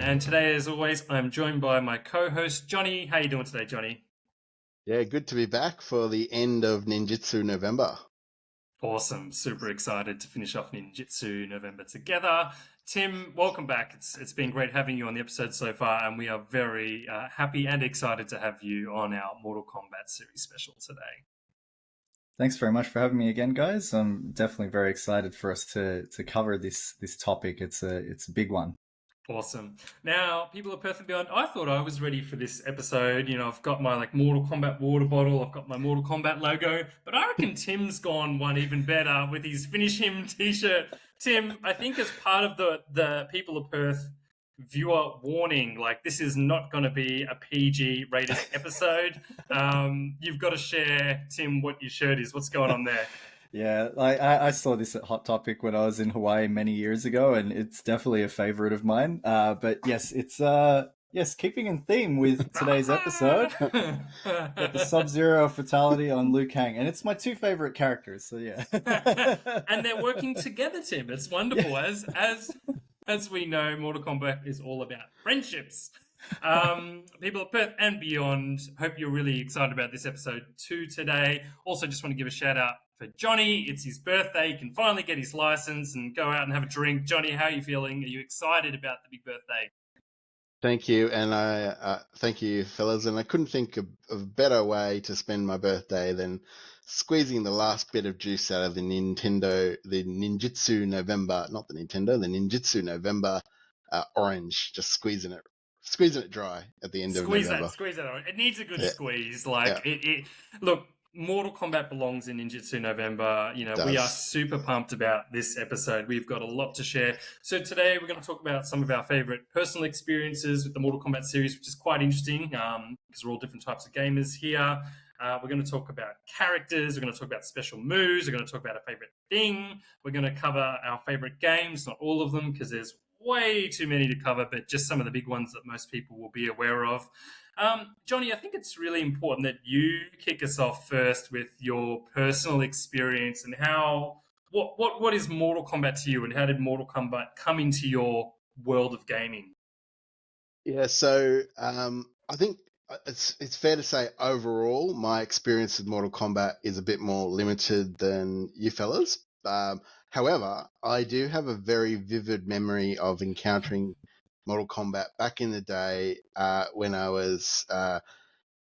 and today, as always, I'm joined by my co-host Johnny. How you doing today, Johnny? Yeah, good to be back for the end of Ninjutsu November. Awesome, super excited to finish off Ninjutsu November together. Tim, welcome back. It's been great having you on the episode so far, and we are very happy and excited to have you on our Mortal Kombat series special today. Thanks very much for having me again, guys. I'm definitely very excited for us to cover this topic. It's a big one. Awesome. Now, people of Perth and beyond, I thought I was ready for this episode. I've got my Mortal Kombat water bottle, I've got my Mortal Kombat logo, but I reckon Tim's gone one even better with his Finish Him t-shirt. Tim, I think as part of the people of Perth viewer warning, this is not going to be a PG rated episode. You've got to share, Tim, what your shirt is. What's going on there? Yeah, I saw this at Hot Topic when I was in Hawaii many years ago, and it's definitely a favorite of mine. But yes, it's keeping in theme with today's episode. Got the Sub-Zero fatality on Liu Kang, and it's my two favorite characters. So yeah, and they're working together, Tim. It's wonderful. Yeah. As we know, Mortal Kombat is all about friendships. People of Perth and beyond, hope you're really excited about this episode too today. Also, just want to give a shout out for Johnny. It's his birthday. He can finally get his license and go out and have a drink. Johnny, how are you feeling? Are you excited about the big birthday? Thank you, and I thank you, fellas. And I couldn't think of a better way to spend my birthday than squeezing the last bit of juice out of the Ninjutsu November, not the Nintendo, the Ninjutsu November orange. Just squeezing it dry at the end of November. Squeeze that on. It needs a good Yeah. squeeze. Yeah. Look, Mortal Kombat belongs in Ninjutsu November. We are super pumped about this episode. We've got a lot to share. So today we're going to talk about some of our favorite personal experiences with the Mortal Kombat series, which is quite interesting because we're all different types of gamers here. We're going to talk about characters. We're going to talk about special moves. We're going to talk about a favorite thing. We're going to cover our favorite games, not all of them because there's way too many to cover, but just some of the big ones that most people will be aware of. Johnny, I think it's really important that you kick us off first with your personal experience and what is Mortal Kombat to you, and how did Mortal Kombat come into your world of gaming? Yeah, so I think it's fair to say overall my experience with Mortal Kombat is a bit more limited than you fellas. However, I do have a very vivid memory of encountering Mortal Kombat back in the day when I was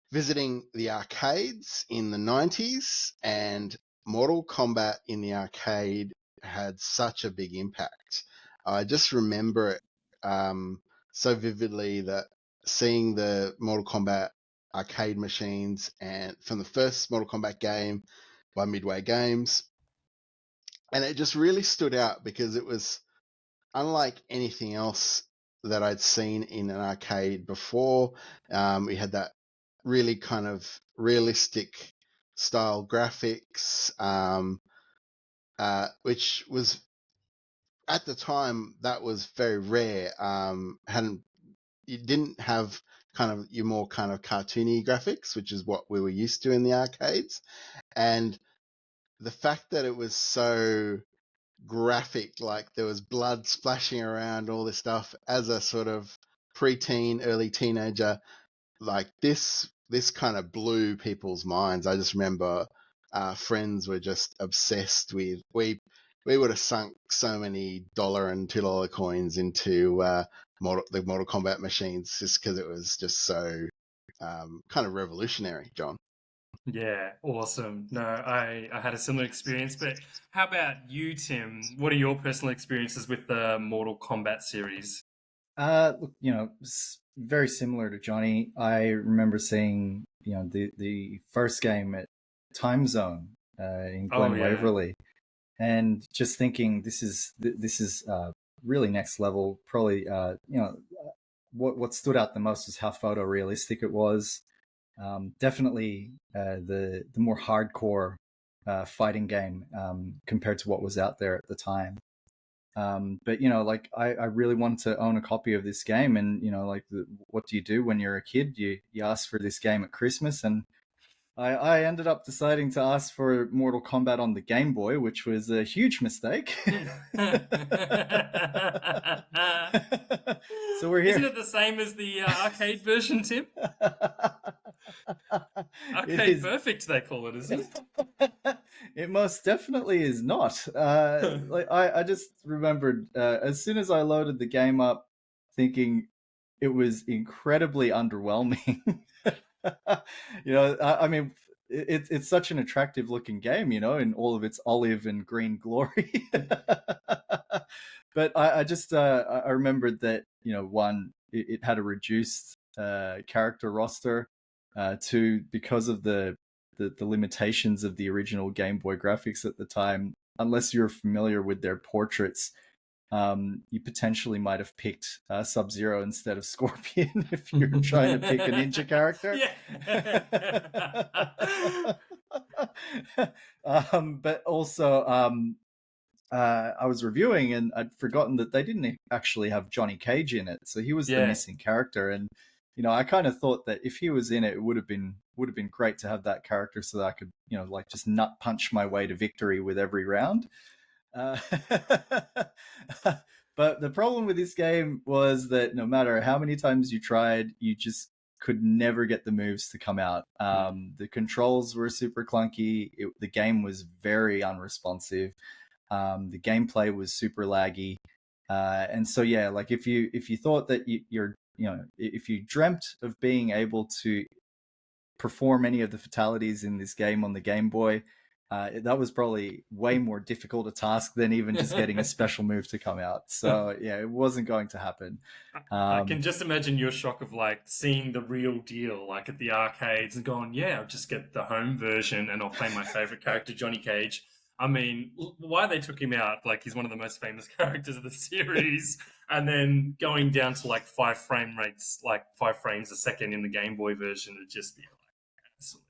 visiting the arcades in the 90s, and Mortal Kombat in the arcade had such a big impact. I just remember it so vividly, that seeing the Mortal Kombat arcade machines and from the first Mortal Kombat game by Midway Games, and it just really stood out because it was unlike anything else that I'd seen in an arcade before. We had that really kind of realistic style graphics, which was at the time that was very rare. You didn't have kind of your more kind of cartoony graphics, which is what we were used to in the arcades, and the fact that it was so graphic, like there was blood splashing around, all this stuff, as a sort of preteen, early teenager, like this kind of blew people's minds. I just remember friends were just obsessed with. We would have sunk so many $1 and $2 coins into the Mortal Kombat machines just because it was just so kind of revolutionary, John. Yeah, awesome. No, I had a similar experience, but how about you, Tim? What are your personal experiences with the Mortal Kombat series? Look, very similar to Johnny. I remember seeing the first game at Time Zone in Glen Waverley, and just thinking this is really next level. Probably what stood out the most is how photorealistic it was. Definitely the more hardcore fighting game compared to what was out there at the time. But I really wanted to own a copy of this game, and what do you do when you're a kid? You ask for this game at Christmas, and I ended up deciding to ask for Mortal Kombat on the Game Boy, which was a huge mistake. So we're here. Isn't it the same as the arcade version, Tim? It Arcade is. Perfect, they call it, isn't it? It most definitely is not. I just remembered as soon as I loaded the game up, thinking it was incredibly underwhelming. I mean, it's such an attractive looking game, in all of its olive and green glory. But I remembered that, one, it had a reduced character roster, two, because of the limitations of the original Game Boy graphics at the time. Unless you're familiar with their portraits, you potentially might have picked Sub-Zero instead of Scorpion if you're trying to pick a ninja character. But also, I was reviewing and I'd forgotten that they didn't actually have Johnny Cage in it, so he was the missing character. And I kind of thought that if he was in it, it would have been great to have that character, so that I could just nut punch my way to victory with every round. But the problem with this game was that no matter how many times you tried, you just could never get the moves to come out. The controls were super clunky. The game was very unresponsive. The gameplay was super laggy. And so, yeah, like if you thought that if you dreamt of being able to perform any of the fatalities in this game on the Game Boy, that was probably way more difficult a task than even just getting a special move to come out. So yeah, it wasn't going to happen. I can just imagine your shock of like seeing the real deal, like at the arcades, and going, "Yeah, I'll just get the home version and I'll play my favorite character, Johnny Cage." I mean, why they took him out? Like, he's one of the most famous characters of the series, and then going down to like 5 frame rates, like 5 frames a second in the Game Boy version, would just be like absolutely.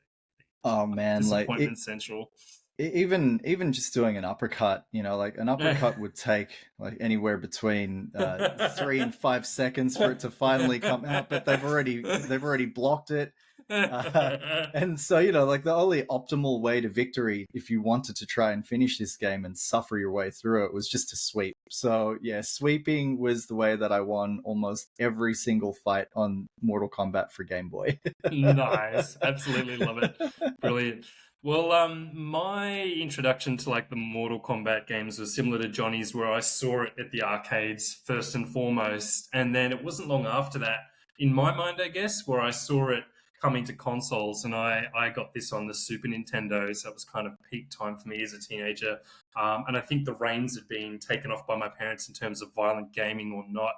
Oh man, disappointment central. Even just doing an uppercut, like an uppercut would take like anywhere between 3 and 5 seconds for it to finally come out, but they've already blocked it. And so, like the only optimal way to victory, if you wanted to try and finish this game and suffer your way through it, was just to sweep. So yeah, sweeping was the way that I won almost every single fight on Mortal Kombat for Game Boy. Nice. Absolutely love it. Brilliant. Well, my introduction to like the Mortal Kombat games was similar to Johnny's, where I saw it at the arcades first and foremost, and then it wasn't long after that, in my mind, I guess, where I saw it coming to consoles, and I got this on the Super Nintendo, so it was kind of peak time for me as a teenager. And I think the reins had been taken off by my parents in terms of violent gaming or not.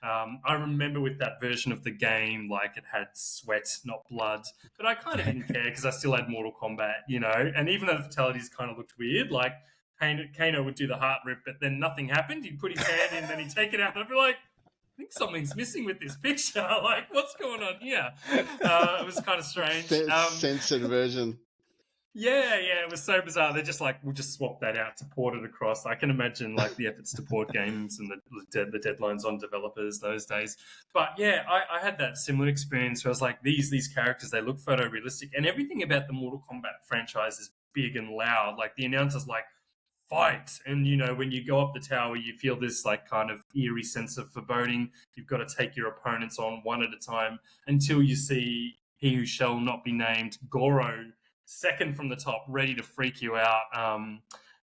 I remember with that version of the game, like it had sweat, not blood, but I kind of didn't care because I still had Mortal Kombat, and even though the fatalities kind of looked weird, like Kano would do the heart rip, but then nothing happened. He'd put his hand in, then he'd take it out, and I'd be like, I think something's missing with this picture. Like, what's going on here? It was kind of strange. Censored version. Yeah, it was so bizarre. They're just like, we'll just swap that out to port it across. I can imagine like the efforts to port games and the deadlines on developers those days. But yeah, I had that similar experience where I was like, these characters, they look photorealistic, and everything about the Mortal Kombat franchise is big and loud. Like the announcer's like, fight, and when you go up the tower, you feel this like kind of eerie sense of foreboding. You've got to take your opponents on one at a time until you see he who shall not be named, Goro, second from the top, ready to freak you out.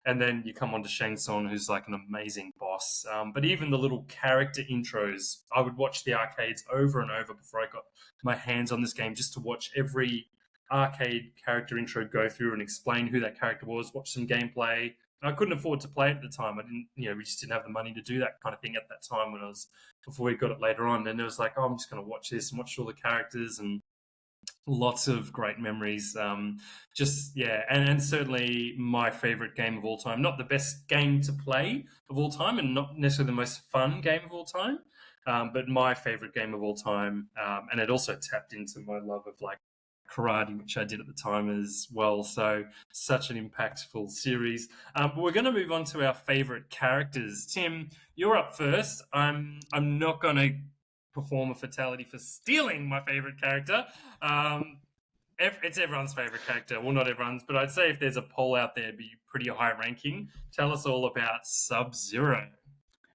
And then you come on to Shang Tsung, who's like an amazing boss. But even the little character intros, I would watch the arcades over and over before I got my hands on this game, just to watch every arcade character intro go through and explain who that character was, watch some gameplay. And I couldn't afford to play it at the time. I didn't, we just didn't have the money to do that kind of thing at that time before we got it later on. And it was like, I'm just going to watch this and watch all the characters, and lots of great memories. And certainly my favorite game of all time. Not the best game to play of all time, and not necessarily the most fun game of all time, but my favorite game of all time. And it also tapped into my love of like karate, which I did at the time as well. So such an impactful series. But we're going to move on to our favorite characters. Tim, you're up first. I'm not going to perform a fatality for stealing my favorite character. It's everyone's favorite character. Well, not everyone's, but I'd say if there's a poll out there, it'd be pretty high ranking. Tell us all about Sub-Zero.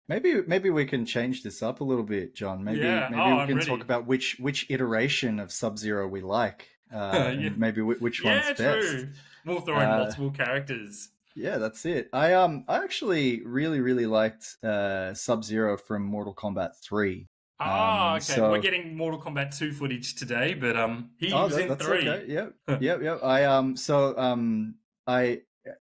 Maybe we can change this up a little bit, John. Maybe Yeah. Oh, maybe we I'm can talk ready. about which iteration of Sub-Zero we like, Yeah. and maybe which one's Yeah, best. true. We'll throw in Uh, multiple characters. yeah, that's it. I actually really liked Sub-Zero from Mortal Kombat 3. Ah, okay. We're So getting Mortal Kombat 2 footage today, but he oh, was in that's okay. 3. Yep, yep. I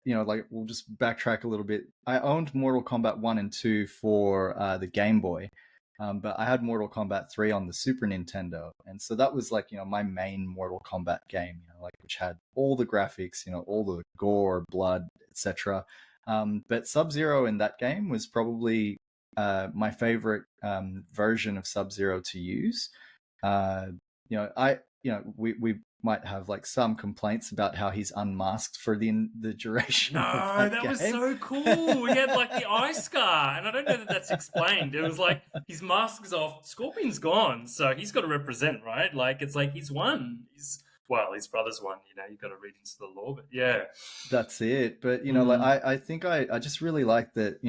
like we'll just backtrack a little bit. I owned Mortal Kombat 1 and 2 for the Game Boy. But I had Mortal Kombat 3 on the Super Nintendo. And so that was like, my main Mortal Kombat game, like which had all the graphics, all the gore, blood, etc. But Sub-Zero in that game was probably my favorite version of Sub-Zero to use. We might have like some complaints about how he's unmasked for the duration of No, that that was game. so cool. He had like the eye scar, and I don't know that that's explained. It was like his mask is off, Scorpion's gone, so he's got to represent, right? Like it's like he's won. His brother's won. You've got to read into the lore, but yeah, That's it. But like I think I just really like that.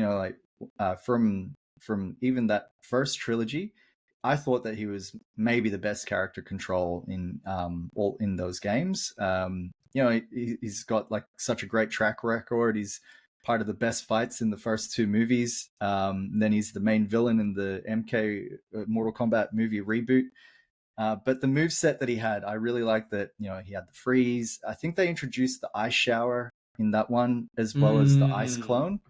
From even that first trilogy, I thought that he was maybe the best character control in all in those games. He's got like such a great track record. He's part of the best fights in the first two movies. Then he's the main villain in the MK Mortal Kombat movie reboot. But the move set that he had, I really liked that. He had the freeze. I think they introduced the ice shower in that one as well as the ice clone,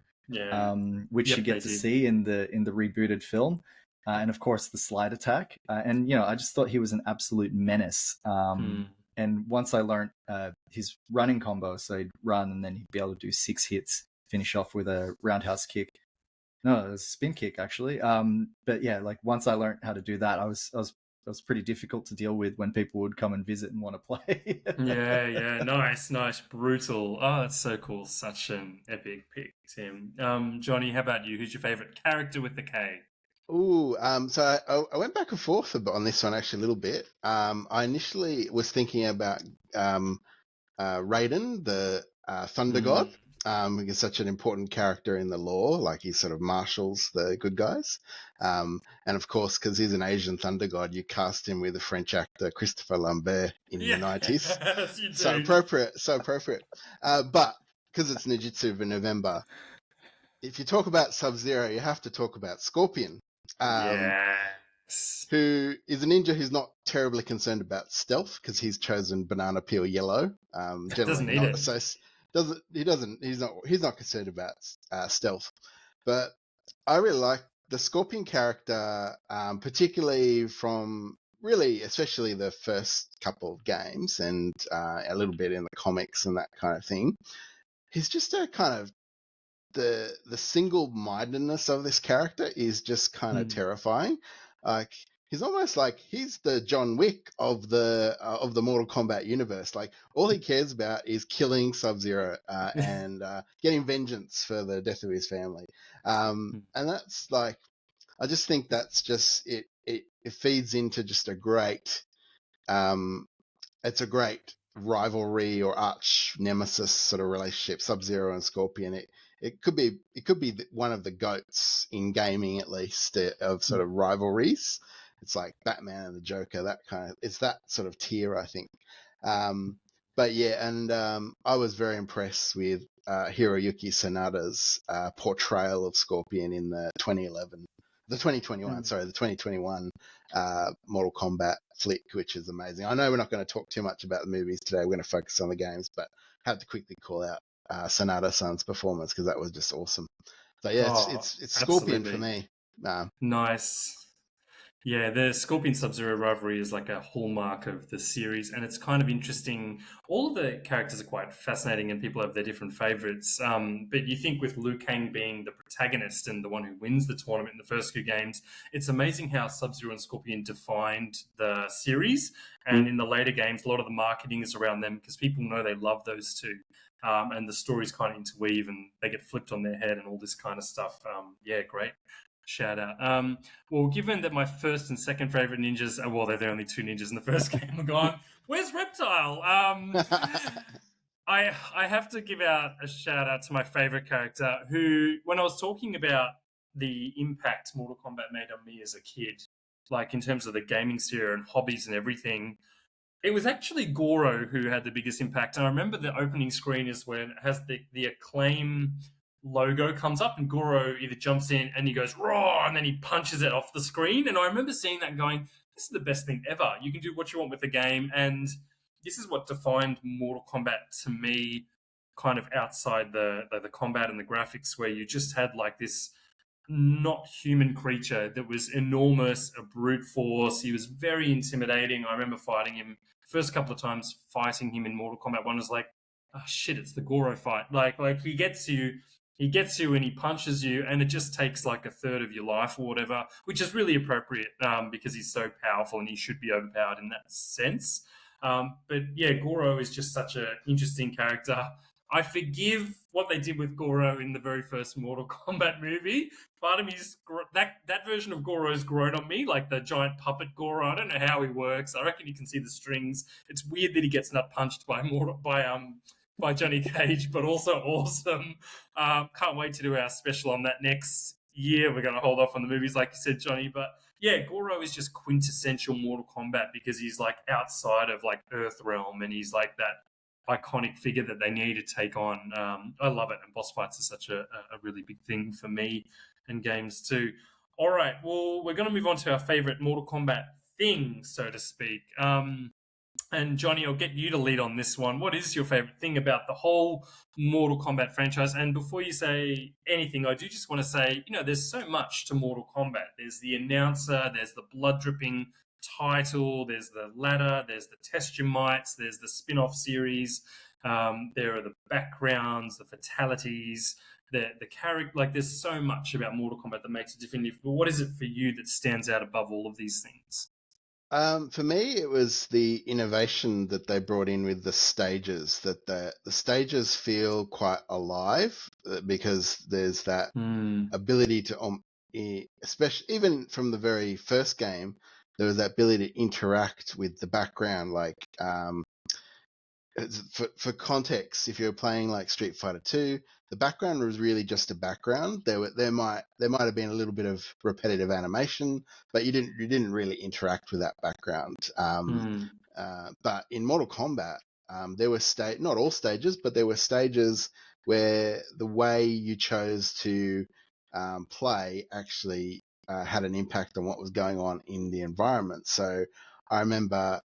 which you get to see in the rebooted film. And of course the slide attack. And I just thought he was an absolute menace. And once I learned his running combo, so he'd run and then he'd be able to do 6 hits, finish off with a roundhouse kick. No, it was a spin kick actually. But yeah, like once I learned how to do that, I was pretty difficult to deal with when people would come and visit and want to play. yeah, nice, brutal. Oh, that's so cool. Such an epic pick, Tim. Johnny, how about you? Who's your favorite character with the K? Ooh, so I went back and forth on this one actually a little bit. I initially was thinking about Raiden, the Thunder God. He's such an important character in the lore, like he sort of marshals the good guys. And of course, because he's an Asian Thunder God, you cast him with the French actor Christopher Lambert in the 90s. Yes, you do. So appropriate. But because it's Ninjutsu for November, if you talk about Sub-Zero, you have to talk about Scorpion. Yes. Who is a ninja who's not terribly concerned about stealth because he's chosen banana peel yellow. Doesn't need it. He's not concerned about stealth. But I really like the Scorpion character, particularly from really, especially the first couple of games and a little bit in the comics and that kind of thing. He's just a kind of the single-mindedness of this character is just kind of terrifying. Like he's almost like he's the John Wick of the Mortal Kombat universe. Like all he cares about is killing Sub-Zero and getting vengeance for the death of his family. And that's like, I just think that's just it. It feeds into just a great. It's a great rivalry or arch nemesis sort of relationship. Sub-Zero and Scorpion. It could be one of the goats in gaming, at least, of sort of rivalries. It's like Batman and the Joker, it's that sort of tier, I think. But yeah, and I was very impressed with Hiroyuki Sanada's portrayal of Scorpion in the 2021 Mortal Kombat flick, which is amazing. I know we're not going to talk too much about the movies today. We're going to focus on the games, but I have to quickly call out Sanada-san's performance because that was just awesome. So yeah, it's Scorpion for me. Nice. Yeah, the Scorpion Sub-Zero rivalry is like a hallmark of the series, and it's kind of interesting. All of the characters are quite fascinating, and people have their different favorites. But you think with Liu Kang being the protagonist and the one who wins the tournament in the first 2 games, it's amazing how Sub-Zero and Scorpion defined the series. And in the later games, a lot of the marketing is around them because people know they love those two. And the stories kind of interweave and they get flipped on their head and all this kind of stuff. Yeah, great shout out. Well, given that my first and second favorite ninjas, well, they're the only two ninjas in the first game, I'm gone. Where's Reptile? I have to give out a shout out to my favorite character who, when I was talking about the impact Mortal Kombat made on me as a kid, like in terms of the gaming sphere and hobbies and everything, it was actually Goro who had the biggest impact. And I remember the opening screen is when it has the Acclaim logo comes up and Goro either jumps in and he goes raw and then he punches it off the screen. And I remember seeing that and going, this is the best thing ever. You can do what you want with the game. And this is what defined Mortal Kombat to me, kind of outside the combat and the graphics, where you just had like this not human creature that was enormous, a brute force. He was very intimidating. I remember fighting him first couple of times. Fighting him in Mortal Kombat 1 was like, oh shit, it's the Goro fight. Like he gets you and he punches you, and it just takes like a third of your life or whatever, which is really appropriate because he's so powerful and he should be overpowered in that sense. But yeah, Goro is just such an interesting character. I forgive what they did with Goro in the very first Mortal Kombat movie. Part of me is that version of Goro has grown on me, like the giant puppet Goro. I don't know how he works. I reckon you can see the strings. It's weird that he gets nut punched by Johnny Cage, but also awesome. Can't wait to do our special on that next year. We're going to hold off on the movies, like you said, Johnny. But yeah, Goro is just quintessential Mortal Kombat because he's like outside of like Earthrealm, and he's like that iconic figure that they need to take on. I love it, and boss fights are such a really big thing for me and games too. All right, well, we're going to move on to our favorite Mortal Kombat thing, so to speak. And Johnny, I'll get you to lead on this one. What is your favorite thing about the whole Mortal Kombat franchise? And before you say anything, I do just want to say, there's so much to Mortal Kombat. There's the announcer, there's the blood dripping title, there's the ladder, there's the test your mights, there's the spin-off series, there are the backgrounds, the fatalities, the character. Like, there's so much about Mortal Kombat that makes it different. But what is it for you that stands out above all of these things? For me, it was the innovation that they brought in with the stages, that the stages feel quite alive because there's that ability to, especially even from the very first game, there was that ability to interact with the background. Like, for context, if you're playing like Street Fighter 2, the background was really just a background. There might have been a little bit of repetitive animation, but you didn't really interact with that background. But in Mortal Kombat, there were not all stages, but there were stages where the way you chose to play actually had an impact on what was going on in the environment. So I remember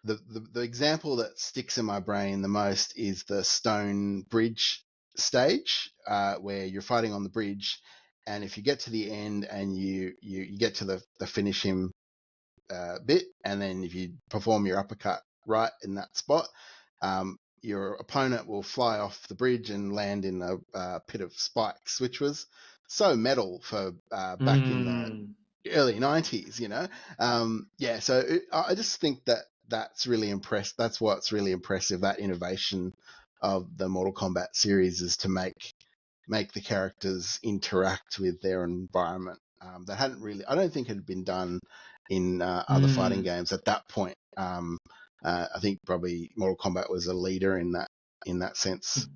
the example that sticks in my brain the most is the stone bridge stage, where you're fighting on the bridge, and if you get to the end and you get to the finish him bit, and then if you perform your uppercut right in that spot, your opponent will fly off the bridge and land in a pit of spikes, which was so metal for back in the early 90s, so I just think that's really impressed. That's what's really impressive, that innovation of the Mortal Kombat series, is to make the characters interact with their environment. That hadn't really, I don't think it had been done in other fighting games at that point. I think probably Mortal Kombat was a leader in that sense.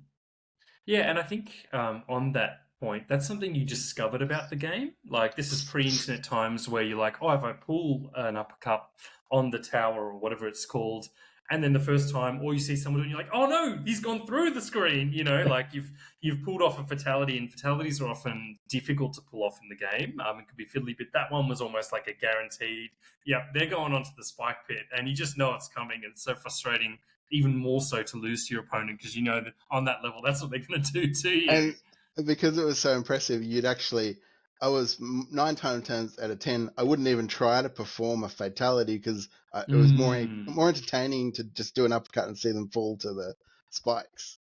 Yeah, and I think on that point, that's something you discovered about the game. Like, this is pre-internet times where you're like, oh, if I pull an uppercut on the tower or whatever it's called, and then the first time, or you see someone and you're like, oh no, he's gone through the screen. Like you've pulled off a fatality, and fatalities are often difficult to pull off in the game. It could be fiddly, but that one was almost like a guaranteed. Yep, they're going onto the spike pit, and you just know it's coming, and it's so frustrating. Even more so to lose to your opponent, because you know that on that level, that's what they're going to do to you. And because it was so impressive, I was 9 times out of 10, I wouldn't even try to perform a fatality because it was more entertaining to just do an uppercut and see them fall to the spikes.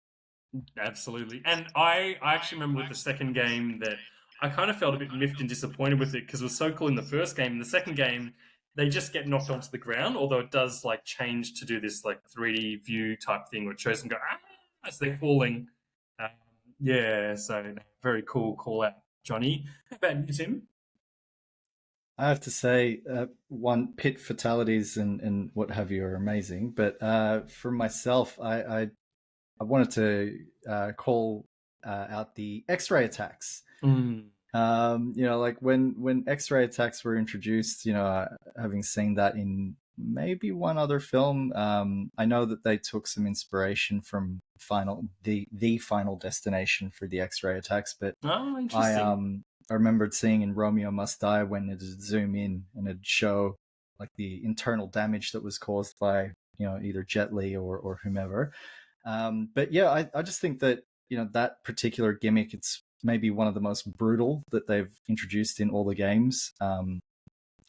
Absolutely. And I actually remember with the second game that I kind of felt a bit miffed and disappointed with it because it was so cool in the first game. In the second game, they just get knocked onto the ground, although it does like change to do this like 3D view type thing where it shows them go as they're falling. So very cool call out. Johnny. How about you, Tim? I have to say, one pit fatalities and what have you are amazing. But for myself, I wanted to call out the X-ray attacks. Like when X-ray attacks were introduced, having seen that in maybe one other film, I know that they took some inspiration from the Final Destination for the X-ray attacks, but interesting. I remembered seeing in Romeo Must Die when it'd zoom in and it'd show like the internal damage that was caused by either Jet Li or whomever. But yeah, I just think that that particular gimmick, it's maybe one of the most brutal that they've introduced in all the games.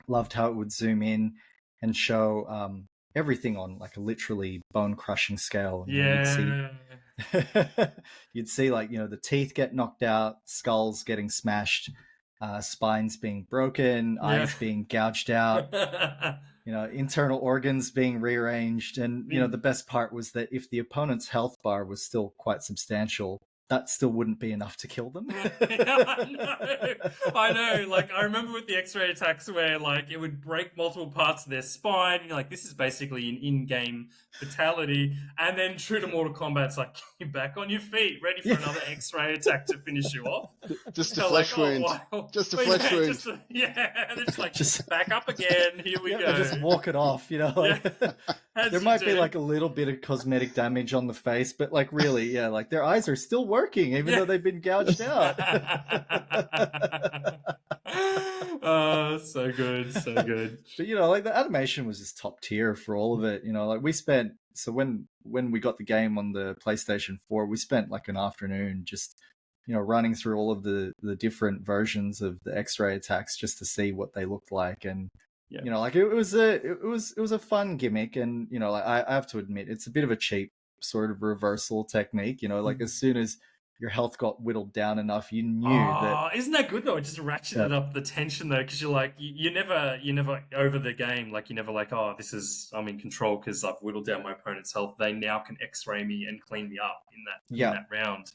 Loved how it would zoom in and show everything on like a literally bone-crushing scale. Yeah. You'd see like the teeth get knocked out, skulls getting smashed, spines being broken, eyes being gouged out. Internal organs being rearranged. And, the best part was that if the opponent's health bar was still quite substantial, that still wouldn't be enough to kill them. I know. Like, I remember with the X-ray attacks where, like, it would break multiple parts of their spine. And you're like, this is basically an in-game fatality. And then true to Mortal Kombat, it's like, you're back on your feet, ready for another X-ray attack to finish you off. Just a flesh wound. Just a flesh wound. And it's like, just back up again. Here we go. Just walk it off, There might be like a little bit of cosmetic damage on the face, but like really, like their eyes are still working even though they've been gouged out. Oh, so good. But like the animation was just top tier for all of it. Like we spent when we got the game on the PlayStation 4, we spent like an afternoon just running through all of the different versions of the X-ray attacks just to see what they looked like. And like it was a fun gimmick, and like I have to admit it's a bit of a cheap sort of reversal technique. Like as soon as your health got whittled down enough, you knew that. Isn't that good though? It just ratcheted up the tension though, because you're like, you never over the game, like you never like, oh, I'm in control because I've whittled down my opponent's health. They now can X-ray me and clean me up in that round.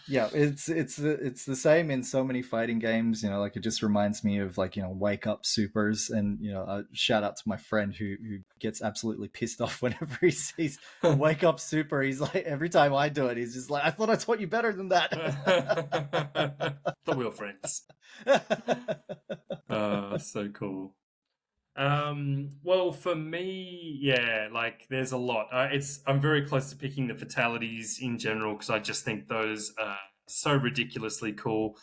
Yeah, it's the same in so many fighting games. Like it just reminds me of like Wake Up Supers, and shout out to my friend who gets absolutely pissed off whenever he sees Wake Up Super. He's like, every time I do it, he's just like, I thought I taught you better than that. The wheel friends. So cool. Well, for me, like there's a lot. I'm very close to picking the fatalities in general because I just think those are so ridiculously cool.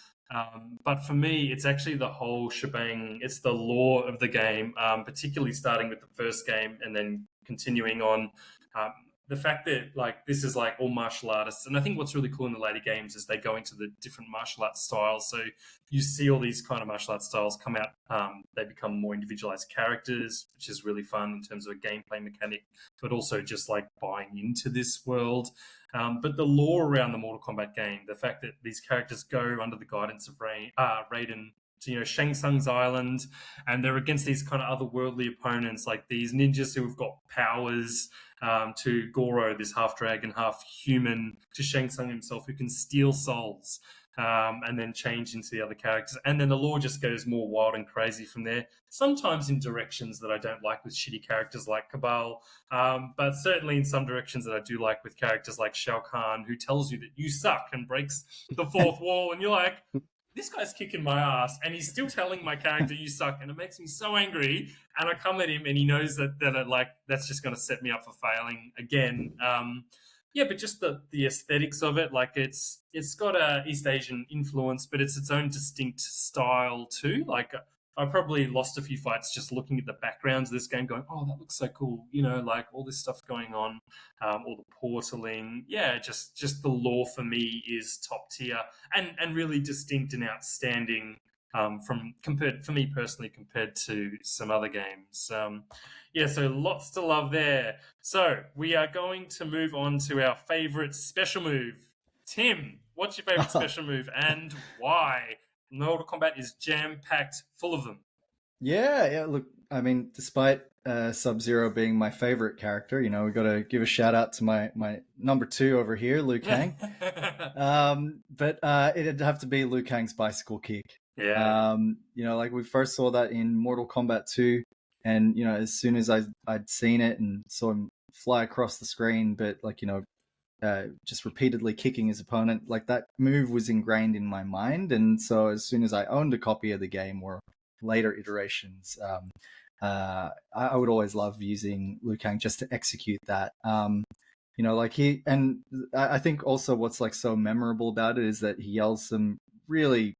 But for me, it's actually the whole shebang. It's the lore of the game, particularly starting with the first game and then continuing on. The fact that like this is like all martial artists, and I think what's really cool in the later games is they go into the different martial arts styles. So you see all these kind of martial arts styles come out. They become more individualized characters, which is really fun in terms of a gameplay mechanic, but also just like buying into this world. But the lore around the Mortal Kombat game, the fact that these characters go under the guidance of Raiden to Shang Tsung's island, and they're against these kind of otherworldly opponents, like these ninjas who have got powers. To Goro, this half dragon, half human, to Shang Tsung himself, who can steal souls, and then change into the other characters. And then the lore just goes more wild and crazy from there, sometimes in directions that I don't like with shitty characters like Cabal, but certainly in some directions that I do like with characters like Shao Kahn, who tells you that you suck and breaks the fourth wall, and you're like, this guy's kicking my ass and he's still telling my character you suck, and it makes me so angry. And I come at him and he knows that that's just going to set me up for failing again. But just the aesthetics of it, like it's got a East Asian influence, but it's its own distinct style too. Like I probably lost a few fights just looking at the backgrounds of this game going, oh, that looks so cool. Like all this stuff going on, all the portaling. Yeah, just the lore for me is top tier and really distinct and outstanding for me personally compared to some other games. So lots to love there. So we are going to move on to our favorite special move. Tim, what's your favorite special move and why? Mortal Kombat is jam-packed full of them. Yeah. Look, I mean, despite Sub-Zero being my favorite character, you know, we got to give a shout out to my number 2 over here, Liu Kang. But it'd have to be Liu Kang's bicycle kick. Yeah. You know, like we first saw that in Mortal Kombat 2, and you know, as soon as I'd seen it and saw him fly across the screen, but like, you know, just repeatedly kicking his opponent, like that move was ingrained in my mind. And so as soon as I owned a copy of the game or later iterations, I would always love using Liu Kang just to execute that. You know, like I think also what's like so memorable about it is that he yells some really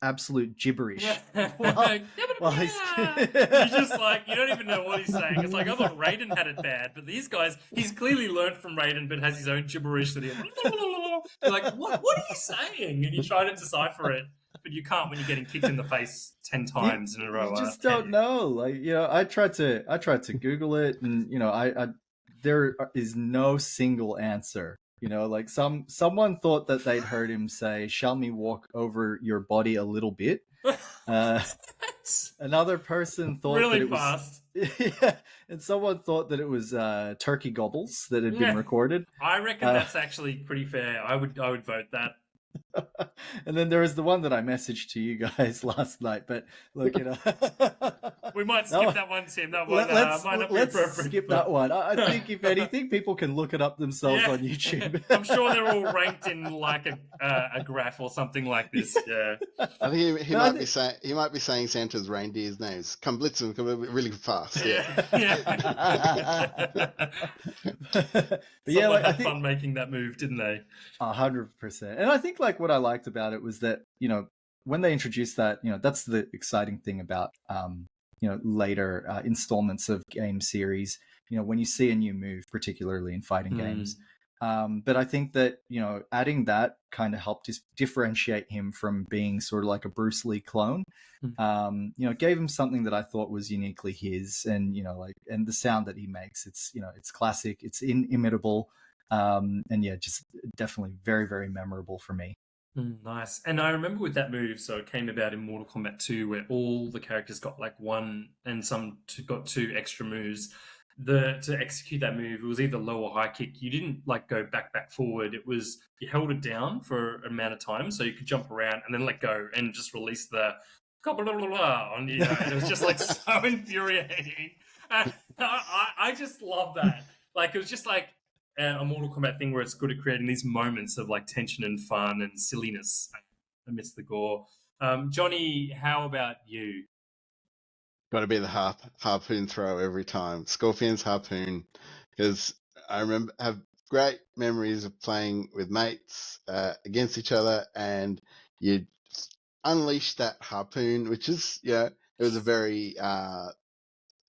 absolute gibberish. While he's just like, you don't even know what he's saying. It's like, I thought Raiden had it bad, but these guys, he's clearly learned from Raiden, but has his own gibberish that you're like, what are you saying? And you try to decipher it, but you can't when you're getting kicked in the face 10 times in a row. You just don't know. Like, you know, I tried to Google it, and you know, there is no single answer. You know, like someone thought that they'd heard him say, "Shall me walk over your body a little bit?" Another person thought really that it fast. Was, yeah, and someone thought that it was turkey gobbles that had been recorded. I reckon that's actually pretty fair. I would vote that. And then there was the one that I messaged to you guys last night, but look, you know, we might skip that one, Tim. That one might not be appropriate. Skip that one. I think if anything, people can look it up themselves on YouTube. I'm sure they're all ranked in like a graph or something like this. Yeah, I think he might be saying Santa's reindeer's names. Come Blitzen, come really fast. Yeah. But yeah, like, had fun making that move, didn't they? 100%. And I think like what I liked about it was that, you know, when they introduced that, you know, that's the exciting thing about you know, later installments of game series, you know, when you see a new move, particularly in fighting games. But I think that, you know, adding that kind of helped differentiate him from being sort of like a Bruce Lee clone. You know, gave him something that I thought was uniquely his, and, you know, like, and the sound that he makes, it's, you know, it's classic, it's inimitable. And yeah, just definitely very, very memorable for me. Nice. And I remember with that move, so it came about in Mortal Kombat 2, where all the characters got like one and some got 2 extra moves. To execute that move, it was either low or high kick. You didn't like go back forward. It was, you held it down for an amount of time so you could jump around and then let go and just release the on you. And it was just like so infuriating. I just love that. Like, it was just like a Mortal Kombat thing where it's good at creating these moments of like tension and fun and silliness amidst the gore. Johnny, how about you? Got to be the harpoon throw every time. Scorpion's harpoon, because I have great memories of playing with mates against each other, and you unleash that harpoon, which is, yeah, it was a very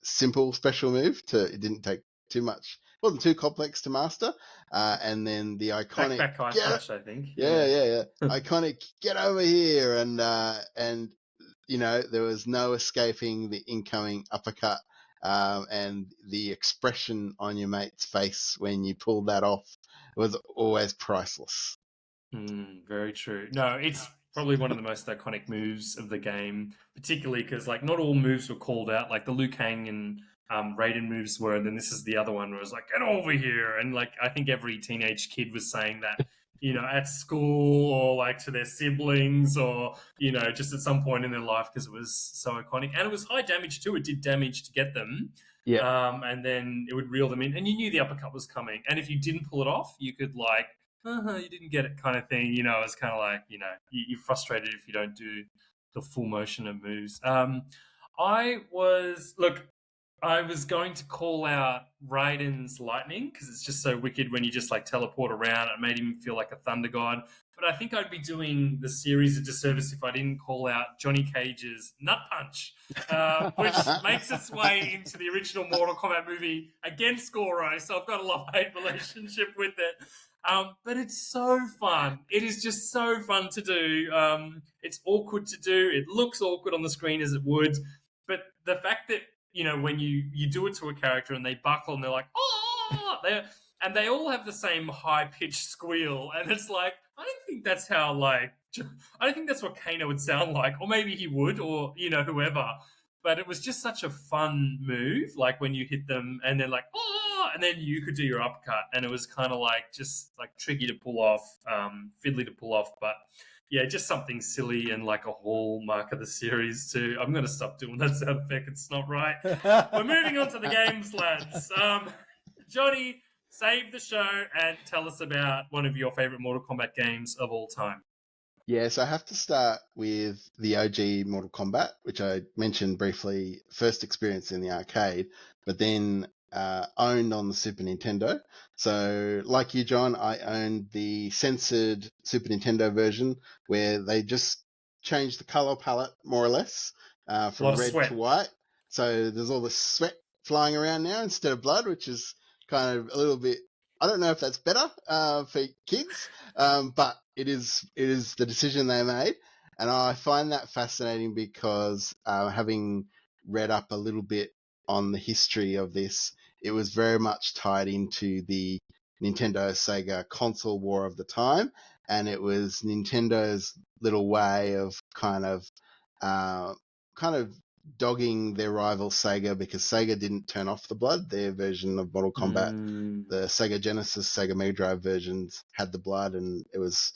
simple special move. It didn't take too much. It wasn't too complex to master. And then the iconic back high punch, I think. Yeah. Iconic get over here, and you know, there was no escaping the incoming uppercut, and the expression on your mate's face when you pulled that off was always priceless. Very true. No, it's probably one of the most iconic moves of the game, particularly because like not all moves were called out. Like the Liu Kang and Raiden moves were, and then this is the other one where it was like, get over here. And like, I think every teenage kid was saying that, you know, at school or like to their siblings or, you know, just at some point in their life, because it was so iconic. And it was high damage too. It did damage to get them. Yeah. And then it would reel them in, and you knew the uppercut was coming. And if you didn't pull it off, you could like, you didn't get it kind of thing. You know, it's kind of like, you know, you're frustrated if you don't do the full motion of moves. I was going to call out Raiden's lightning because it's just so wicked when you just like teleport around. It made him feel like a thunder god. But I think I'd be doing the series a disservice if I didn't call out Johnny Cage's Nut Punch, which makes its way into the original Mortal Kombat movie against Goro. So I've got a love-hate relationship with it. But it's so fun. It is just so fun to do. It's awkward to do. It looks awkward on the screen as it would. But the fact that, you know, when you do it to a character and they buckle and they're like, oh, and they all have the same high-pitched squeal. And it's like, I don't think that's how, like, I don't think that's what Kano would sound like, or maybe he would, or whoever. But it was just such a fun move, like when you hit them, and then like oh, and then you could do your uppercut, and it was kind of like just like tricky to pull off, fiddly to pull off, but. Yeah, just something silly and like a hallmark of the series too. I'm going to stop doing that sound effect. It's not right. We're moving on to the games, lads. Johnny, save the show and tell us about one of your favorite Mortal Kombat games of all time. Yes, I have to start with the OG Mortal Kombat, which I mentioned briefly, first experience in the arcade, but then owned on the Super Nintendo. So, like you, John, I owned the censored Super Nintendo version where they just changed the color palette more or less from red to white. So there's all this sweat flying around now instead of blood, which is kind of a little bit. I don't know if that's better for kids, but it is the decision they made, and I find that fascinating because having read up a little bit on the history of this, it was very much tied into the Nintendo Sega console war of the time, and it was Nintendo's little way of kind of dogging their rival Sega, because Sega didn't turn off the blood. Their version of Mortal Kombat, the Sega Genesis, Sega Mega Drive versions had the blood, and it was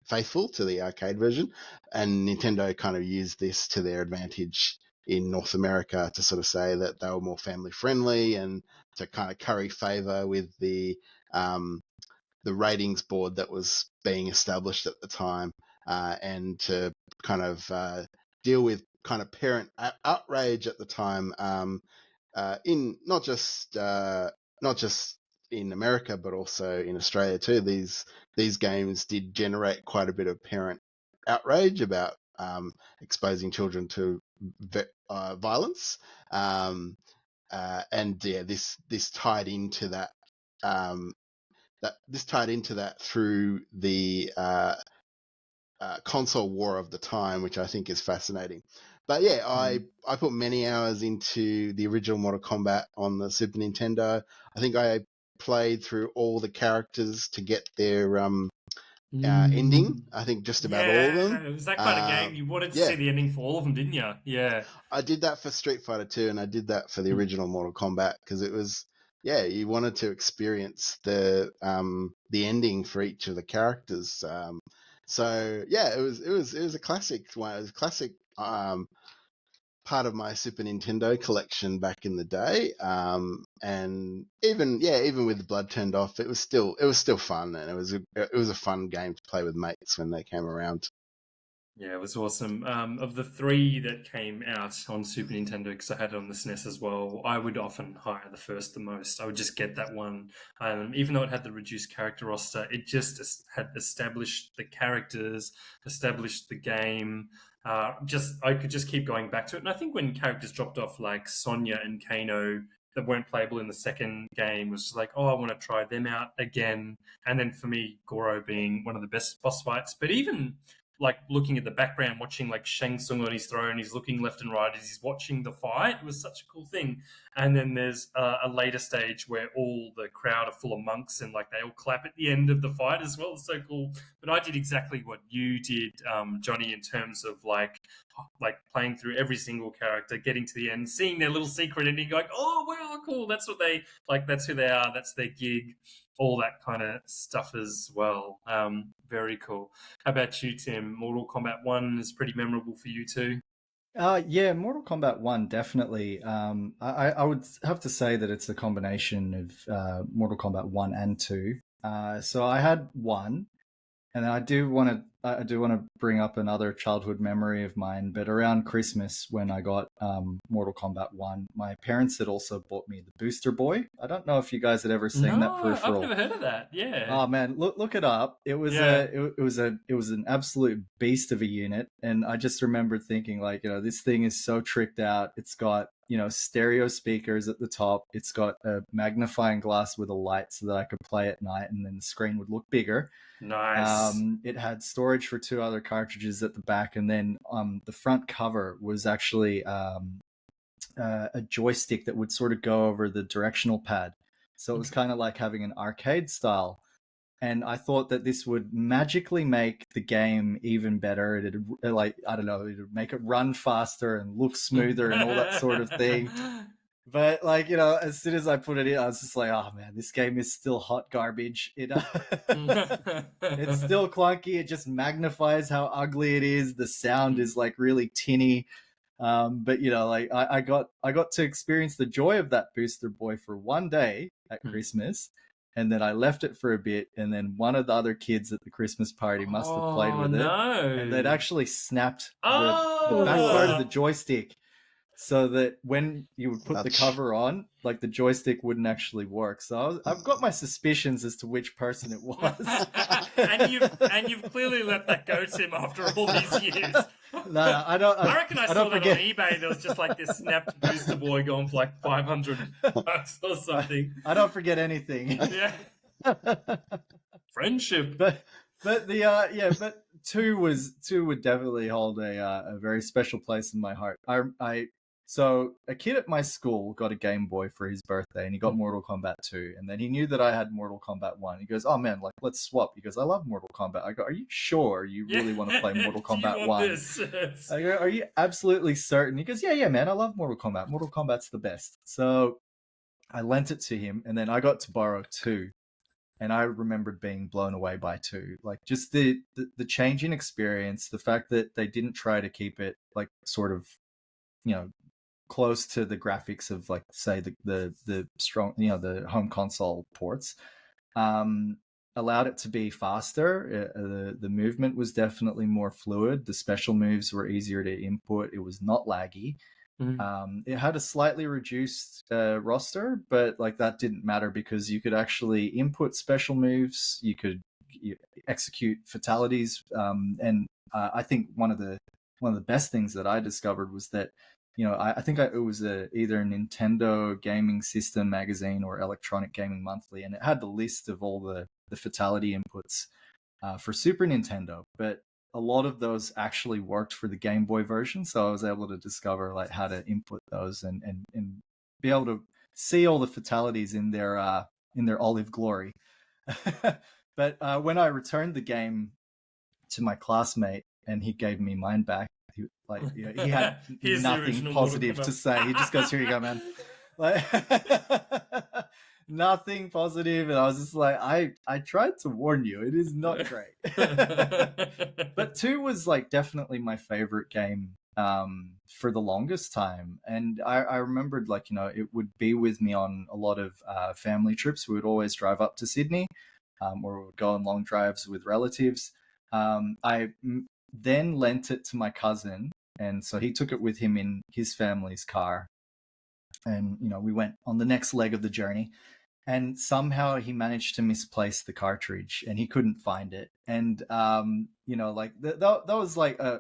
faithful to the arcade version. And Nintendo kind of used this to their advantage in North America to sort of say that they were more family friendly and to kind of curry favor with the ratings board that was being established at the time, and to kind of deal with kind of parent outrage at the time, in not just in America but also in Australia too. These games did generate quite a bit of parent outrage about exposing children to violence, and yeah, this tied into that. This tied into that through the console war of the time, which I think is fascinating. But yeah, I put many hours into the original Mortal Kombat on the Super Nintendo. I think I played through all the characters to get their ending. I think just about all of them. It was that kind of game. You wanted to see the ending for all of them, didn't you? Yeah. I did that for Street Fighter 2, and I did that for the original Mortal Kombat because it was, you wanted to experience the ending for each of the characters. So yeah, it was a classic one. It was a classic part of my Super Nintendo collection back in the day. And even with the blood turned off, it was still fun, and it was a fun game to play with mates when they came around. Yeah, it was awesome. Of the three that came out on Super Nintendo, because I had it on the SNES as well, I would often hire the first the most. I would just get that one. Even though it had the reduced character roster, it just had established the characters, established the game. I could just keep going back to it. And I think when characters dropped off, like Sonya and Kano, that weren't playable in the second game, was just like, oh, I want to try them out again. And then for me, Goro being one of the best boss fights. But even like looking at the background, watching like Shang Tsung on his throne, he's looking left and right as he's watching the fight. It was such a cool thing. And then there's a later stage where all the crowd are full of monks and like they all clap at the end of the fight as well. It's so cool. But I did exactly what you did, Johnny, in terms of like playing through every single character, getting to the end, seeing their little secret ending, going, oh wow, cool. That's what they like. That's who they are. That's their gig. All that kind of stuff as well. Very cool. How about you, Tim? Mortal Kombat 1 is pretty memorable for you too. Yeah, Mortal Kombat 1, definitely. I would have to say that it's a combination of Mortal Kombat 1 and 2. So I had 1, and I do want to bring up another childhood memory of mine. But around Christmas, when I got Mortal Kombat 1, my parents had also bought me the Booster Boy. I don't know if you guys had ever seen that peripheral. I've never heard of that. Yeah. Oh man, look it up. It was it was an absolute beast of a unit, and I just remember thinking like, this thing is so tricked out. It's got stereo speakers at the top. It's got a magnifying glass with a light so that I could play at night, and then the screen would look bigger. Nice. It had storage for 2 other cartridges at the back, and then the front cover was actually a joystick that would sort of go over the directional pad. So it was kind of like having an arcade style and I thought that this would magically make the game even better. It'd, like, I don't know, it'd make it run faster and look smoother and all that sort of thing. But, like, you know, as soon as I put it in, I was just like, oh man, this game is still hot garbage. It's still clunky. It just magnifies how ugly it is. The sound is like really tinny. But, you know, like I got to experience the joy of that Booster Boy for one day at Christmas. And then I left it for a bit, and then one of the other kids at the Christmas party must have played with it, and they'd actually snapped the back part of the joystick, so that when you would put the cover on, like, the joystick wouldn't actually work. So I've got my suspicions as to which person it was. and you've clearly let that go, Tim, after all these years. No, I don't. I reckon I saw that on eBay. There was just like this snapped Booster Boy going for like $500 or something. I don't forget anything. Yeah. Friendship. But but two would definitely hold a very special place in my heart. So a kid at my school got a Game Boy for his birthday, and he got Mortal Kombat 2, and then he knew that I had Mortal Kombat 1. He goes, oh man, like, let's swap. He goes, I love Mortal Kombat. I go, are you sure you really want to play Mortal Kombat 1? I go, are you absolutely certain? He goes, yeah, man, I love Mortal Kombat. Mortal Kombat's the best. So I lent it to him, and then I got to borrow 2. And I remembered being blown away by 2. Like, just the change in experience, the fact that they didn't try to keep it, like, sort of, you know, close to the graphics of, like, say, the strong, you know, the home console ports, allowed it to be faster. The movement was definitely more fluid. The special moves were easier to input. It was not laggy. It had a slightly reduced roster, but, like, that didn't matter because you could actually input special moves. You could execute fatalities, and I think one of the best things that I discovered was that, you know, I think it was either a Nintendo Gaming System magazine or Electronic Gaming Monthly, and it had the list of all the fatality inputs for Super Nintendo, but a lot of those actually worked for the Game Boy version, so I was able to discover, like, how to input those and be able to see all the fatalities in their olive glory. But when I returned the game to my classmate and he gave me mine back, he had nothing positive to say. He just goes, "Here you go, man." Like, nothing positive, and I was just like, I tried to warn you, it is not great. But 2 was, like, definitely my favorite game for the longest time, and I remembered, like, you know, it would be with me on a lot of family trips. We would always drive up to Sydney, or we would go on long drives with relatives. I then lent it to my cousin, and so he took it with him in his family's car, and, you know, we went on the next leg of the journey, and somehow he managed to misplace the cartridge and he couldn't find it. And you know, like, that was like a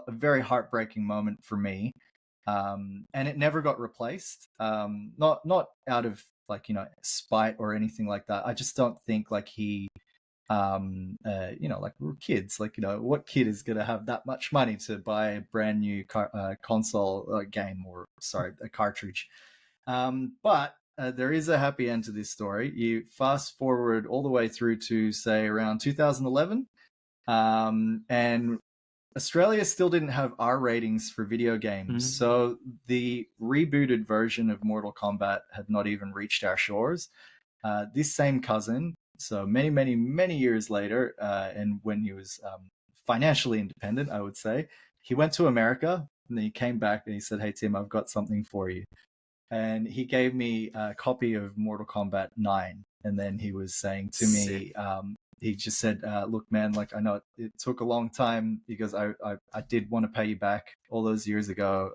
very heartbreaking moment for me, and it never got replaced, not out of, like, you know, spite or anything like that. I just don't think, like, he you know, like, we're kids, like, you know, what kid is going to have that much money to buy a brand new console game, or sorry, a cartridge. But there is a happy end to this story. You fast forward all the way through to, say, around 2011, and Australia still didn't have R ratings for video games, so the rebooted version of Mortal Kombat had not even reached our shores. This same cousin, so many years later, and when he was financially independent, I would say, he went to America, and then he came back and he said, "Hey, Tim, I've got something for you." And he gave me a copy of Mortal Kombat 9. And then he was saying to me, he just said, "Look, man, like, I know it took a long time, because I did want to pay you back all those years ago.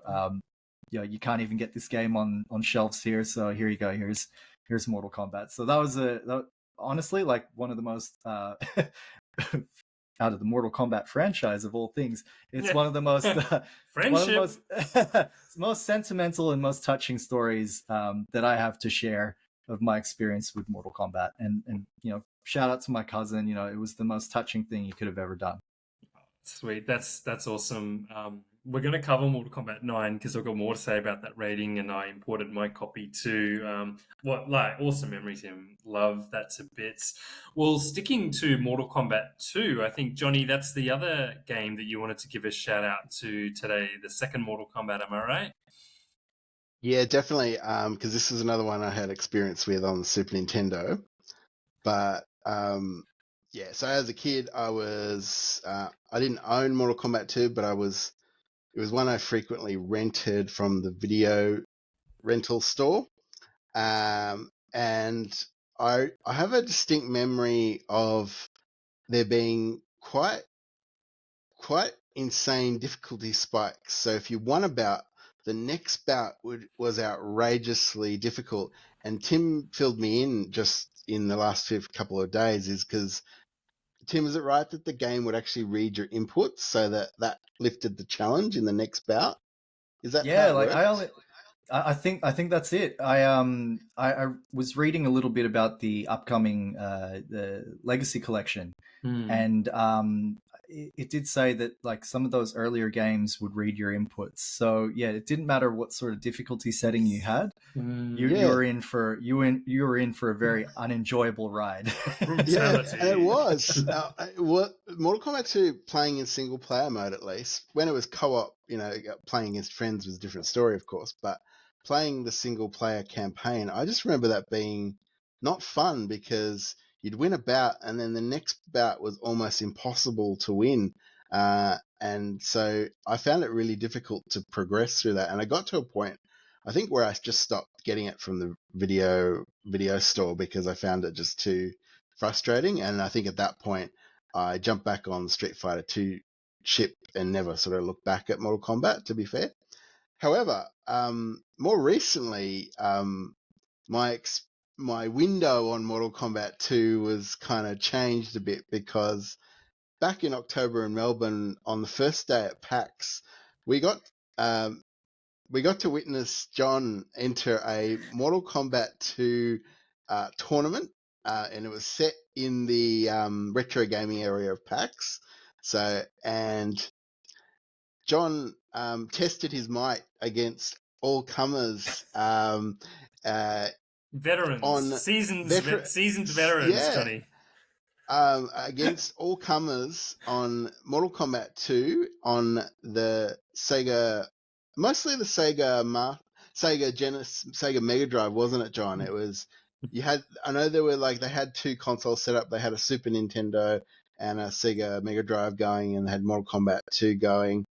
You know, you can't even get this game on shelves here, so here you go. Here's Mortal Kombat." So that was honestly, like, one of the most out of the Mortal Kombat franchise of all things, it's one of the most most sentimental and most touching stories that I have to share of my experience with Mortal Kombat. And you know, shout out to my cousin. You know, it was the most touching thing you could have ever done. Sweet, that's awesome. we're going to cover Mortal Kombat 9 because I've got more to say about that rating, and I imported my copy too. Awesome memories, Tim. Love that to bits. Well, sticking to Mortal Kombat 2, I think, Johnny, that's the other game that you wanted to give a shout out to today, the second Mortal Kombat, am I right? Yeah, definitely. Because this is another one I had experience with on the Super Nintendo. But yeah, so as a kid, I didn't own Mortal Kombat 2, but it was one I frequently rented from the video rental store. And I have a distinct memory of there being quite insane difficulty spikes. So if you won a bout, the next bout was outrageously difficult. And Tim filled me in just in the last couple of days, is because, Tim, is it right that the game would actually read your inputs so that lifted the challenge in the next bout? Is that how Yeah, it like worked? I think that's it. I was reading a little bit about the upcoming the Legacy Collection, and it did say that like some of those earlier games would read your inputs. So yeah, it didn't matter what sort of difficulty setting you had. You Yeah. were in for you were in for a very unenjoyable ride. Yeah, and it Brutality. was. Mortal Kombat 2, playing in single player mode at least, when it was co-op, playing against friends was a different story, of course, but playing the single player campaign, I just remember that being not fun because you'd win a bout and then the next bout was almost impossible to win. And so I found it really difficult to progress through that. And I got to a point, I think, where I just stopped getting it from the video store because I found it just too frustrating. And I think at that point, I jumped back on Street Fighter 2 ship and never sort of looked back at Mortal Kombat, to be fair. However, more recently, my window on Mortal Kombat 2 was kind of changed a bit because back in October in Melbourne, on the first day at PAX, we got um, to witness John enter a Mortal Kombat 2 tournament, and it was set in the retro gaming area of PAX. So, and John tested his might against all comers Veterans, on veteran, seasoned veterans, yeah, Johnny. against all comers on Mortal Kombat 2 on the Sega, mostly the Sega Mega Drive, wasn't it, John? It was, I know they had two consoles set up. They had a Super Nintendo and a Sega Mega Drive going, and they had Mortal Kombat 2 going.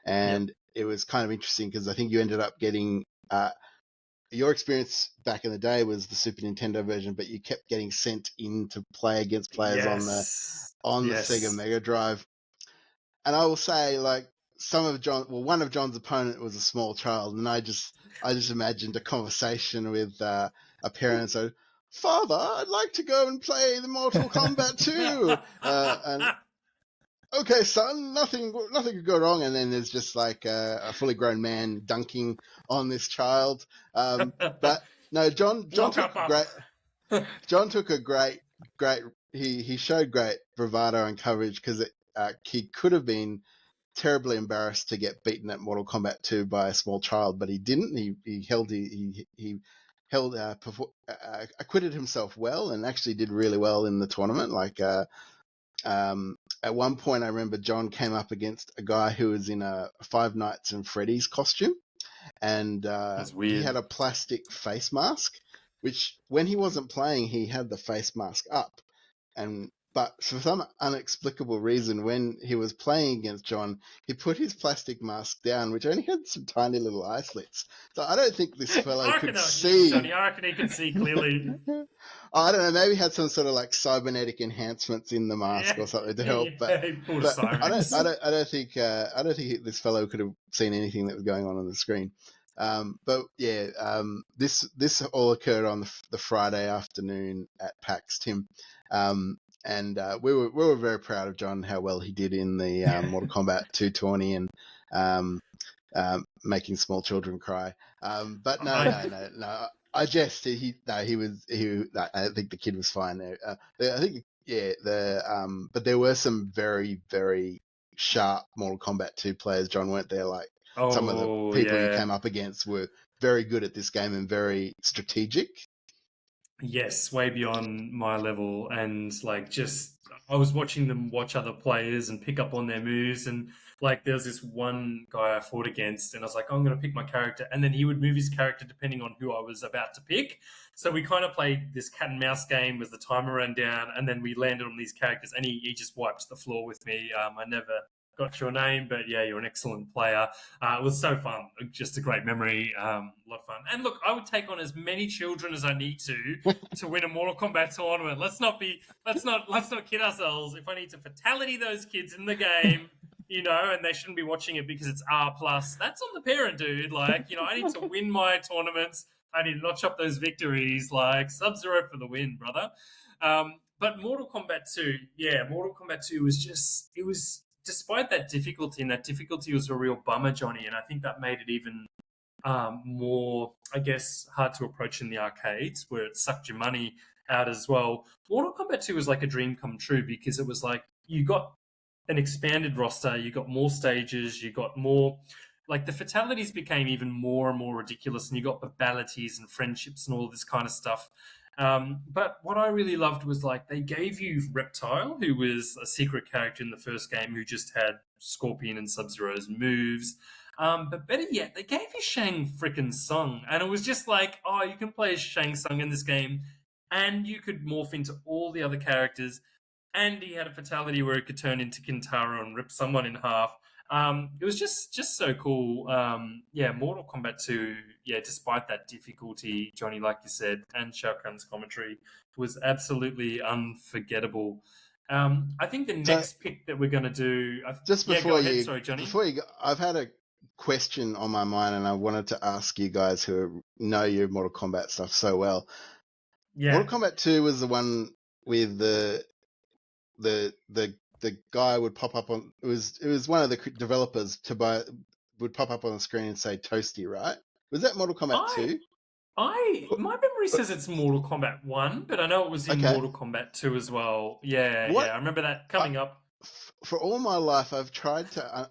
And it was kind of interesting because I think you ended up getting, your experience back in the day was the Super Nintendo version, but you kept getting sent in to play against players on the Sega Mega Drive. And I will say, like, one of John's opponent was a small child, and I just imagined a conversation with a parent. So, Father, I'd like to go and play the Mortal Kombat 2. And okay, son, nothing could go wrong. And then there's just like a fully grown man dunking on this child. But no, John Lock took up. great. John took a great. He showed great bravado and courage because he could have been terribly embarrassed to get beaten at Mortal Kombat 2 by a small child, but he didn't. He acquitted himself well and actually did really well in the tournament. Like, at one point, I remember John came up against a guy who was in a Five Nights and Freddy's costume, and That's he weird. had a plastic face mask, which when he wasn't playing, he had the face mask up. But for some inexplicable reason, when he was playing against John, he put his plastic mask down, which only had some tiny little eye slits. So I don't think this fellow could see. Johnny, I reckon he could see clearly. I don't know. Maybe he had some sort of like cybernetic enhancements in the mask Yeah, or something to help. he pulled a I Cyrex. don't think this fellow could have seen anything that was going on the screen. But yeah, this all occurred on the Friday afternoon at PAX, Tim. And we were very proud of John, how well he did in the Mortal Kombat 2 tourney and making small children cry. But no. I jest. I think the kid was fine there. I think, yeah. But there were some very, very sharp Mortal Kombat 2 players, John, weren't there? Like some of the Oh, people you yeah. came up against were very good at this game and very strategic. Yes, way beyond my level. And like, just I was watching them watch other players and pick up on their moves. And like, there's this one guy I fought against, and I was like, I'm going to pick my character. And then he would move his character depending on who I was about to pick. So we kind of played this cat and mouse game as the timer ran down, and then we landed on these characters, and he just wiped the floor with me. I never got your name, but yeah, you're an excellent player. It was so fun, just a great memory, a lot of fun. And look, I would take on as many children as I need to win a Mortal Kombat tournament. Let's not kid ourselves. If I need to fatality those kids in the game, and they shouldn't be watching it because it's R+, that's on the parent, dude. Like, I need to win my tournaments. I need to notch up those victories. Like, Sub-Zero for the win, brother. But Mortal Kombat 2, Mortal Kombat 2 was despite that difficulty, and that difficulty was a real bummer, Johnny, and I think that made it even more, I guess, hard to approach in the arcades, where it sucked your money out as well. Mortal Kombat 2 was like a dream come true, because it was like you got an expanded roster, you got more stages, you got more... Like, the fatalities became even more and more ridiculous, and you got fatalities and friendships and all this kind of stuff. But what I really loved was, like, they gave you Reptile, who was a secret character in the first game who just had Scorpion and Sub-Zero's moves. But better yet, they gave you Shang frickin' Tsung. And it was just like, oh, you can play as Shang Tsung in this game, and you could morph into all the other characters. And he had a fatality where he could turn into Kintaro and rip someone in half. It was just so cool. Mortal Kombat 2, despite that difficulty, Johnny, like you said, and Shao Kahn's commentary, was absolutely unforgettable. I think the next pick that we're going to do... Sorry, Johnny. Before you go, I've had a question on my mind, and I wanted to ask you guys who know your Mortal Kombat stuff so well. Yeah. Mortal Kombat 2 was the one with the guy would pop up on... It was one of the developers would pop up on the screen and say Toasty, right? Was that Mortal Kombat 2? My memory says it's Mortal Kombat 1, but I know it was in Mortal Kombat 2 as well. Yeah, I remember that coming up. For all my life, I've tried to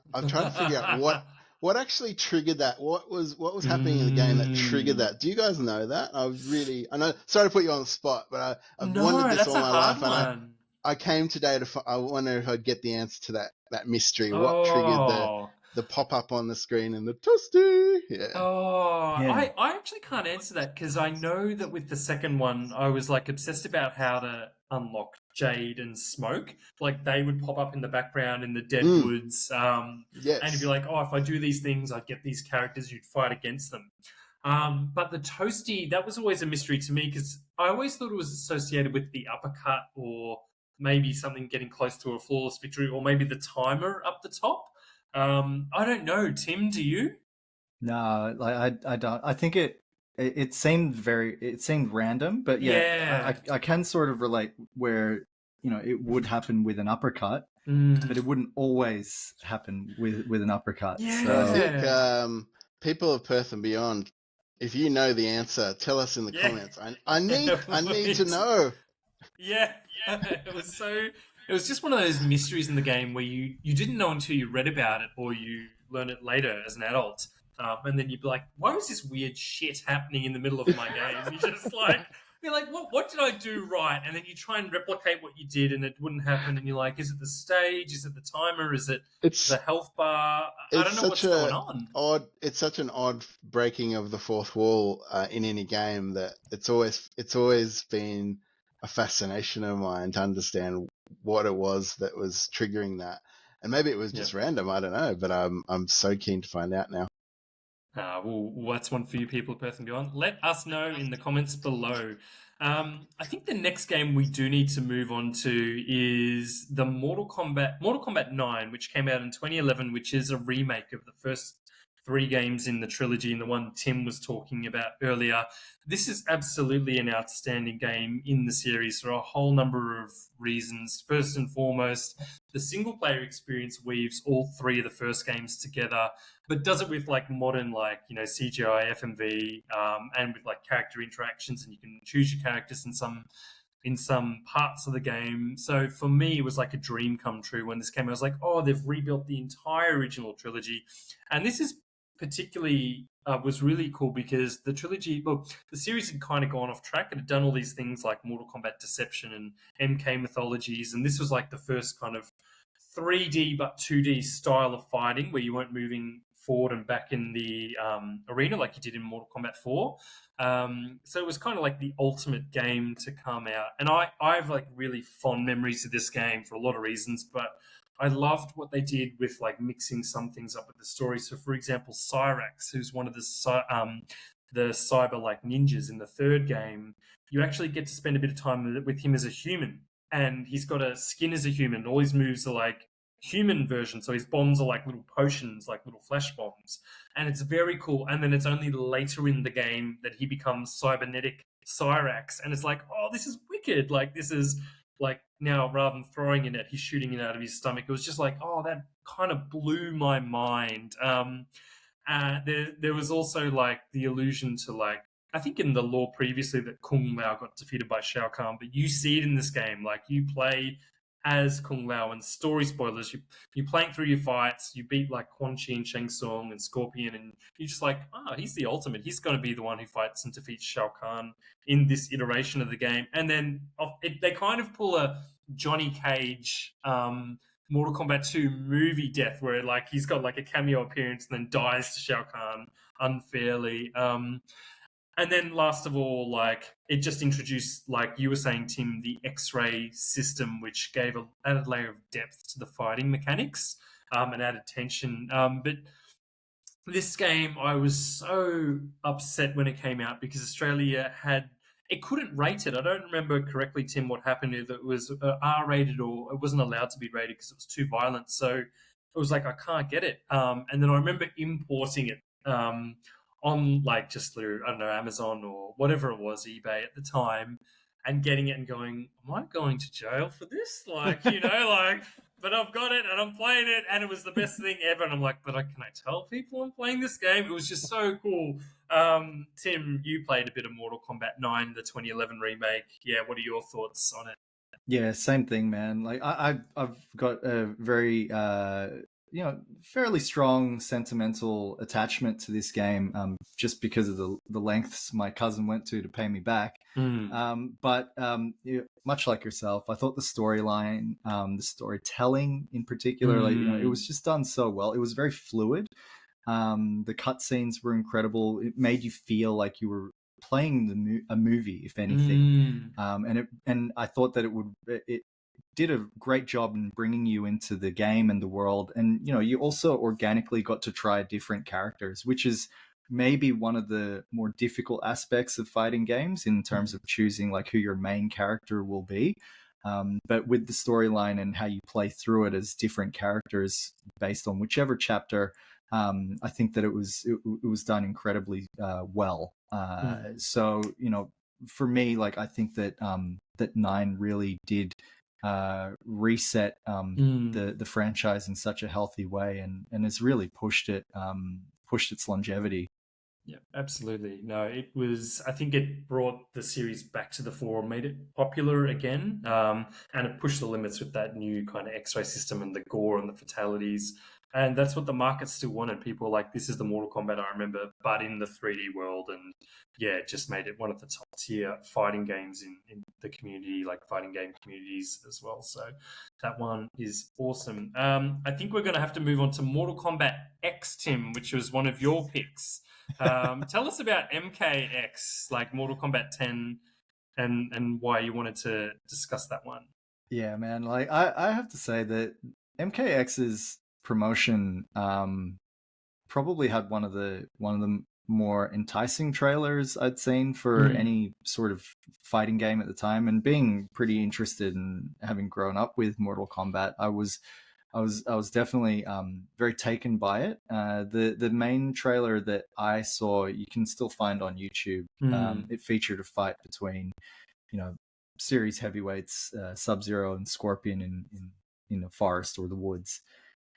figure out what actually triggered that. What was happening in the game that triggered that? Do you guys know that? I know. Sorry to put you on the spot, but I've wondered this all my life, and I came today I wonder if I'd get the answer to that mystery. What triggered the pop up on the screen and the toasty? Yeah. I actually can't answer that, because I know that with the second one, I was like obsessed about how to unlock Jade and Smoke. Like, they would pop up in the background in the dead woods. Yes. And you'd be like, oh, if I do these things, I'd get these characters, you'd fight against them. But the toasty, that was always a mystery to me, because I always thought it was associated with the uppercut, or maybe something getting close to a flawless victory, or maybe the timer up the top. I don't know. Tim, do you? No, like I don't. I think it seemed random, but I can sort of relate where it would happen with an uppercut, but it wouldn't always happen with an uppercut. Yeah. So. I think people of Perth and beyond, if you know the answer, tell us in the comments. I need to know. Yeah. It was just one of those mysteries in the game where you didn't know until you read about it, or you learn it later as an adult. And then you'd be like, why was this weird shit happening in the middle of my game? And you're like, what did I do right? And then you try and replicate what you did, and it wouldn't happen. And you're like, is it the stage? Is it the timer? Is it the health bar? I don't know what's going on. It's such an odd breaking of the fourth wall in any game that it's always been a fascination of mine to understand what it was that was triggering that. And maybe it was just random, I don't know, but I'm so keen to find out now. Well, that's one for you people, Perth and beyond. Let us know in the comments below. I think the next game we do need to move on to is the Mortal Kombat 9, which came out in 2011, which is a remake of the first 3 games in the trilogy, and the one Tim was talking about earlier. This is absolutely an outstanding game in the series for a whole number of reasons. First and foremost, the single-player experience weaves all 3 of the first games together, but does it with like modern, CGI, FMV, and with like character interactions, and you can choose your characters in some in some parts of the game. So for me, it was like a dream come true when this came out. I was like, oh, they've rebuilt the entire original trilogy. And this is particularly was really cool because the trilogy, well, the series had kind of gone off track. It had done all these things like Mortal Kombat Deception and MK Mythologies. And this was like the first kind of 3D but 2D style of fighting where you weren't moving forward and back in the arena like you did in Mortal Kombat 4. So it was kind of like the ultimate game to come out. And I have like really fond memories of this game for a lot of reasons, but I loved what they did with like mixing some things up with the story. So for example, Cyrax, who's one of the cyber like ninjas in the third game, you actually get to spend a bit of time with him as a human. And he's got a skin as a human. All his moves are like human version. So his bombs are like little potions, like little flash bombs. And it's very cool. And then it's only later in the game that he becomes cybernetic Cyrax. And it's like, oh, this is wicked. Like, this is like now rather than throwing it at, he's shooting it out of his stomach. It was just like, oh, that kind of blew my mind. There was also like the allusion to like, I think in the lore previously that Kung Lao got defeated by Shao Kahn, but you see it in this game. Like you play as Kung Lao, and story spoilers, you're playing through your fights, you beat like Quan Chi and Shang Tsung and Scorpion, and you're just like, oh, he's the ultimate. He's going to be the one who fights and defeats Shao Kahn in this iteration of the game. And then they kind of pull a Johnny Cage Mortal Kombat 2 movie death where like he's got like a cameo appearance and then dies to Shao Kahn unfairly. And then last of all, like it just introduced, like you were saying, Tim, the X-ray system, which gave an added layer of depth to the fighting mechanics and added tension. But this game, I was so upset when it came out because Australia it couldn't rate it. I don't remember correctly, Tim, what happened, if it was R-rated or it wasn't allowed to be rated because it was too violent. So it was like, I can't get it. And then I remember importing it on like just through, I don't know, Amazon or whatever it was, eBay at the time, and getting it and going, am I going to jail for this? Like, you know, like, but I've got it and I'm playing it and it was the best thing ever. And I'm like, but can I tell people I'm playing this game? It was just so cool. Tim, you played a bit of Mortal Kombat 9, the 2011 remake. Yeah, what are your thoughts on it? Yeah, same thing, man. Like I've got a very fairly strong sentimental attachment to this game, just because of the lengths my cousin went to pay me back. But much like yourself, I thought the storyline, the storytelling in particular, like it was just done so well. It was very fluid. The cutscenes were incredible. It made you feel like you were playing a movie, if anything. And I thought that it did a great job in bringing you into the game and the world. And you also organically got to try different characters, which is maybe one of the more difficult aspects of fighting games in terms of choosing like who your main character will be. But with the storyline and how you play through it as different characters based on whichever chapter, I think that it was done incredibly well. So for me, like I think that that 9 really did reset the franchise in such a healthy way, and has really pushed its longevity. Yeah, absolutely. No, it was, I think it brought the series back to the fore, made it popular again, and it pushed the limits with that new kind of X-ray system and the gore and the fatalities. And that's what the market still wanted. People were like, this is the Mortal Kombat I remember, but in the 3D world. And yeah, it just made it one of the top tier fighting games in the community, like fighting game communities as well. So that one is awesome. I think we're going to have to move on to Mortal Kombat X, Tim, which was one of your picks. Tell us about MKX, like Mortal Kombat 10, and why you wanted to discuss that one. Yeah, man. Like I have to say that MKX's promotion probably had one of the more enticing trailers I'd seen for any sort of fighting game at the time. And being pretty interested in having grown up with Mortal Kombat, I was definitely very taken by it. The main trailer that I saw, you can still find on YouTube. It featured a fight between, series heavyweights Sub-Zero and Scorpion in the forest or the woods.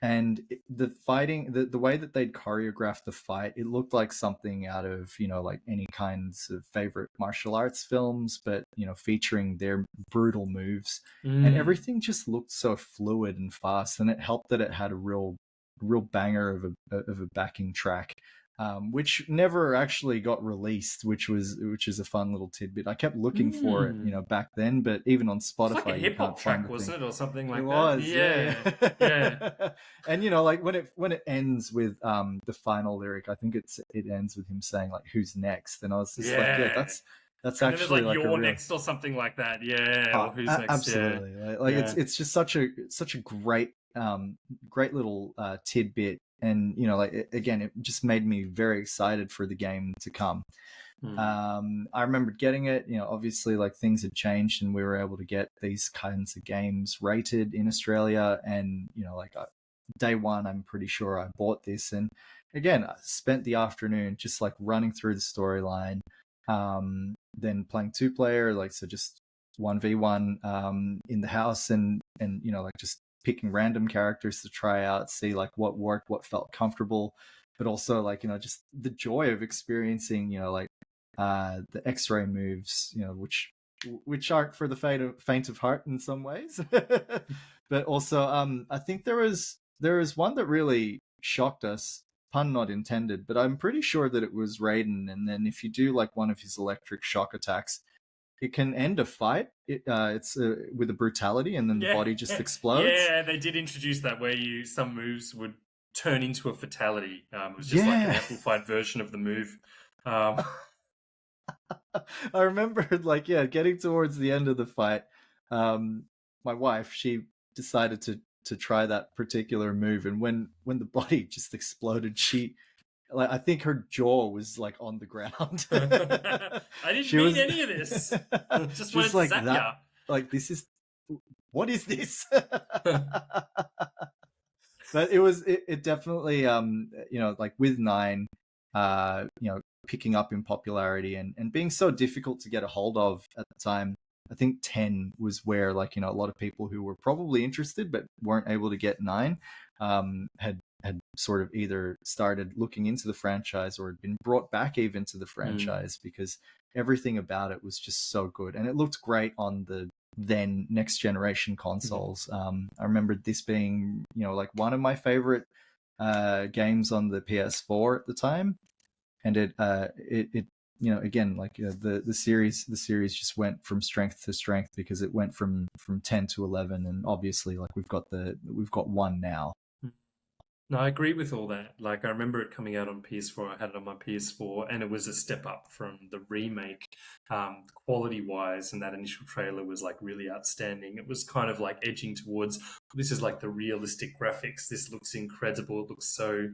And the fighting, the way that they'd choreographed the fight, it looked like something out of, like any kinds of favorite martial arts films, but, featuring their brutal moves. And everything just looked so fluid and fast. And it helped that it had a real banger of a backing track. Which never actually got released, which is a fun little tidbit. I kept looking for it, back then, but even on Spotify, it's like a hip hop track, wasn't it, or something like that? It was, yeah. And like when it ends with the final lyric, I think it ends with him saying like, "Who's next?" And I was just like, yeah, that's and actually like you're real... next or something like that, or who's next? Absolutely, it's just such a great little tidbit. And again, it just made me very excited for the game to come. I remember getting it. Obviously, like things had changed, and we were able to get these kinds of games rated in Australia. And day one, I'm pretty sure I bought this. And again, I spent the afternoon just like running through the storyline, then playing 2-player, so just 1v1 in the house, and just picking random characters to try out, see like what worked, what felt comfortable, but also just the joy of experiencing the X-ray moves, which aren't for the faint of heart in some ways. But also I think there was one that really shocked us, pun not intended, but I'm pretty sure that it was Raiden. And then if you do like one of his electric shock attacks, it can end a fight. It's with a brutality, and then the body just explodes. Yeah, they did introduce that where some moves would turn into a fatality. It was just like an amplified version of the move. I remember getting towards the end of the fight. My wife, she decided to try that particular move, and when the body just exploded, I think her jaw was like on the ground. I didn't mean any of this. Just wanted to zap ya. Like, what is this? But it definitely, like with 9, picking up in popularity and being so difficult to get a hold of at the time. I think 10 was where a lot of people who were probably interested but weren't able to get 9 had sort of either started looking into the franchise or had been brought back even to the franchise because everything about it was just so good. And it looked great on the then next generation consoles. I remember this being, like one of my favorite games on the PS4 at the time. And it again, the series just went from strength to strength because it went from 10 to 11, and obviously we've got 1 now. No, I agree with all that. Like, I remember it coming out on PS4. I had it on my PS4, and it was a step up from the remake, quality-wise, and that initial trailer was, really outstanding. It was kind of, edging towards, this is, the realistic graphics. This looks incredible. It looks so,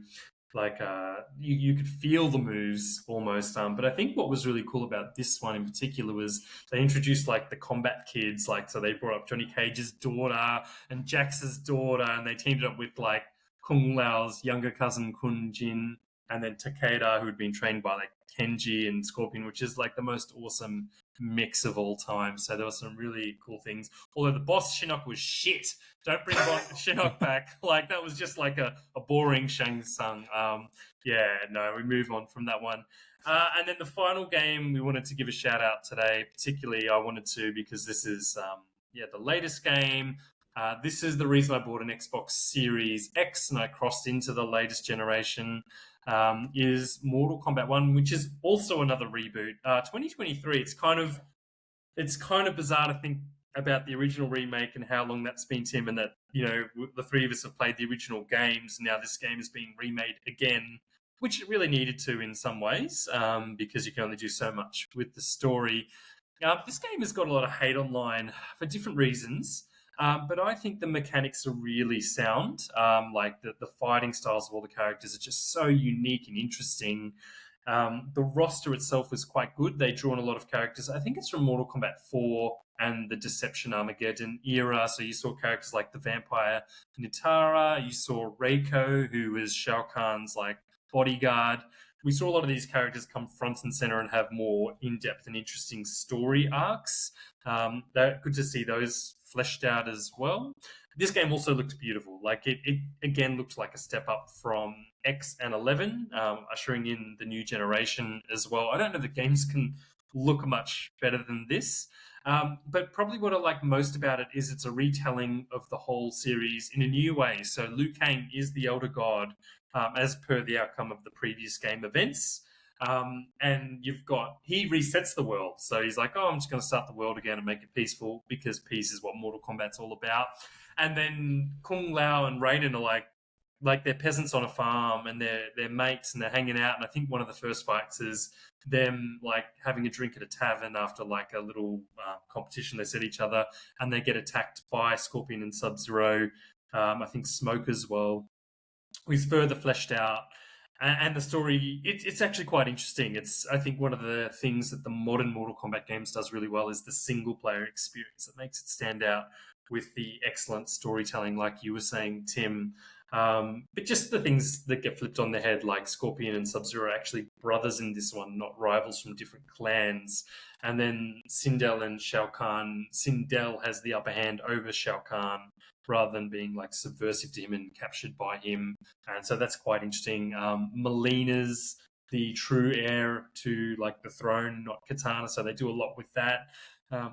you could feel the moves almost. But I think what was really cool about this one in particular was they introduced, the combat kids. So they brought up Johnny Cage's daughter and Jax's daughter, and they teamed it up with, Kung Lao's younger cousin Kun Jin, and then Takeda, who had been trained by Kenji and Scorpion, which is the most awesome mix of all time. So there were some really cool things. Although the boss Shinnok was shit. Don't bring Shinnok back. That was just a boring Shang Tsung. We move on from that one. And then the final game we wanted to give a shout out today, particularly I wanted to because this is the latest game. This is the reason I bought an Xbox Series X and I crossed into the latest generation, is Mortal Kombat 1, which is also another reboot. 2023, it's kind of bizarre to think about the original remake and how long that's been, Tim, and that, the three of us have played the original games. Now this game is being remade again, which it really needed to in some ways, because you can only do so much with the story. This game has got a lot of hate online for different reasons. But I think the mechanics are really sound. The fighting styles of all the characters are just so unique and interesting. The roster itself was quite good. They drew on a lot of characters. I think it's from Mortal Kombat 4 and the Deception Armageddon era. So you saw characters like the vampire Nitara. You saw Reiko, who was Shao Kahn's bodyguard. we saw a lot of these characters come front and center and have more in-depth and interesting story arcs. They're good to see those fleshed out as well. This game also looked beautiful. Like it again looked like a step up from X and 11, ushering in the new generation as well. I don't know that games can look much better than this. But probably what I like most about it is it's a retelling of the whole series in a new way. So Liu Kang is the Elder God, as per the outcome of the previous game events. And he resets the world. So he's like, I'm just going to start the world again and make it peaceful, because peace is what Mortal Kombat's all about. And then Kung Lao and Raiden are like they're peasants on a farm, and they're mates, and they're hanging out. And I think one of the first fights is them like having a drink at a tavern after like a little competition they set each other, and they get attacked by Scorpion and Sub-Zero. I think Smoke as well. He's further fleshed out. And the story, it's actually quite interesting. It's, I think, one of the things that the modern Mortal Kombat games does really well is the single-player experience. That makes it stand out with the excellent storytelling, like you were saying, Tim. But just the things that get flipped on their head, like Scorpion and Sub-Zero are actually brothers in this one, not rivals from different clans. And then Sindel and Shao Kahn. Sindel has the upper hand over Shao Kahn, rather than being like subversive to him and captured by him. And so that's quite interesting. Melina's the true heir to like the throne, not Katana. So they do a lot with that.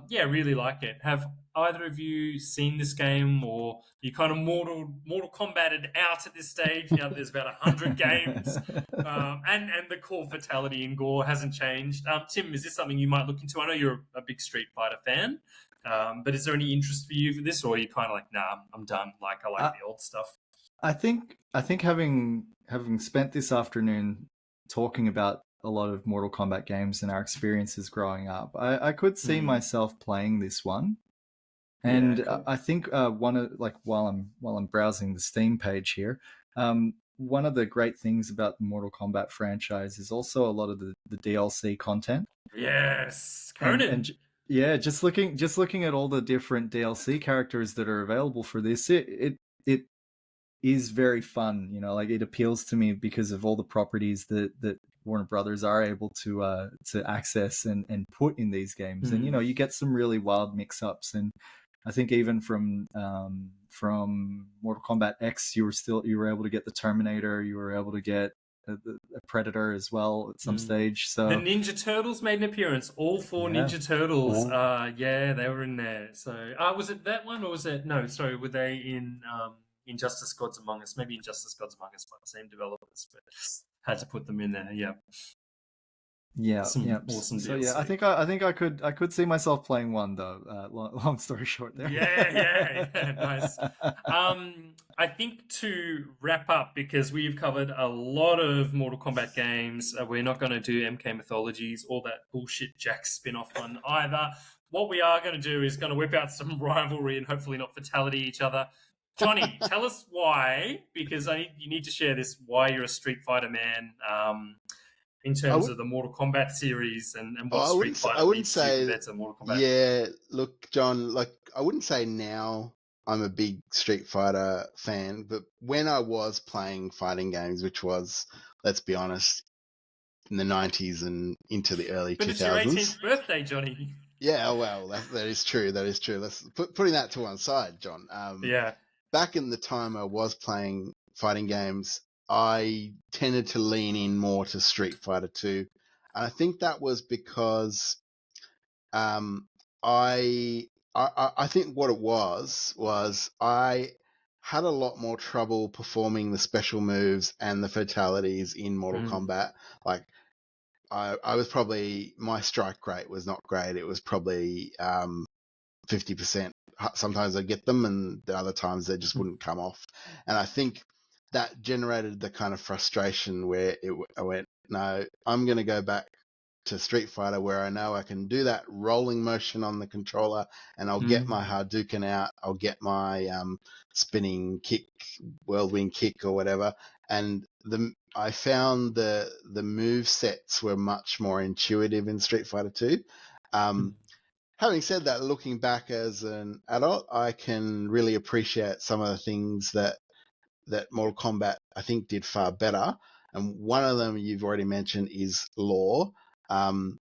Yeah, really like it. Have either of you seen this game, or you kind of Mortal Kombated out at this stage? You know, there's about 100 games, and the core fatality and gore hasn't changed. Tim, is this something you might look into? I know you're a big Street Fighter fan. But is there any interest for you for this, or are you kind of like, nah, I'm done? Like, I like the old stuff. I think having spent this afternoon talking about a lot of Mortal Kombat games and our experiences growing up, I could see myself playing this one. And cool. I think one of while I'm browsing the Steam page here, one of the great things about the Mortal Kombat franchise is also a lot of the DLC content. Yes, Conan. And yeah, just looking at all the different DLC characters that are available for this, it is very fun. You know, like it appeals to me because of all the properties that Warner Brothers are able to access and put in these games. And you know, you get some really wild mix-ups. And I think even from Mortal Kombat X, you were able to get the Terminator. You were able to get a Predator as well at some stage. So the Ninja Turtles made an appearance. All four Ninja Turtles. Yeah, they were in there. So was it that one, or was it were they in Injustice Gods Among Us? Maybe Injustice Gods Among Us by the same developers, but had to put them in there. Awesome DLC. So yeah, I think I could see myself playing one though. Long story short, there. Yeah, nice. I think to wrap up, because we've covered a lot of Mortal Kombat games, we're not going to do MK Mythologies or that bullshit Jack spin-off one either. What we are going to do is going to whip out some rivalry and hopefully not fatality each other. Johnny, tell us why, because you need to share this, why you're a Street Fighter man. In terms of the Mortal Kombat series and what Street Fighter leads to compared to Mortal Kombat. Yeah, look, John, like I wouldn't say now I'm a big Street Fighter fan, but when I was playing fighting games, which was, let's be honest, in the 90s and into the early 2000s. But it's your 18th birthday, Johnny. Yeah, that is true. That is true. Let's putting that to one side, John. Back in the time I was playing fighting games, I tended to lean in more to Street Fighter 2. And I think that was because I think what it was I had a lot more trouble performing the special moves and the fatalities in Mortal Kombat. Like I was probably, my strike rate was not great. It was probably 50%. Sometimes I'd get them, and the other times they just wouldn't come off. And I think that generated the kind of frustration where I went, no, I'm going to go back to Street Fighter, where I know I can do that rolling motion on the controller, and I'll get my Hadouken out, I'll get my spinning kick, whirlwind kick or whatever. And I found the move sets were much more intuitive in Street Fighter 2. Having said that, looking back as an adult, I can really appreciate some of the things that Mortal Kombat, I think, did far better. and one of them you've already mentioned is lore. And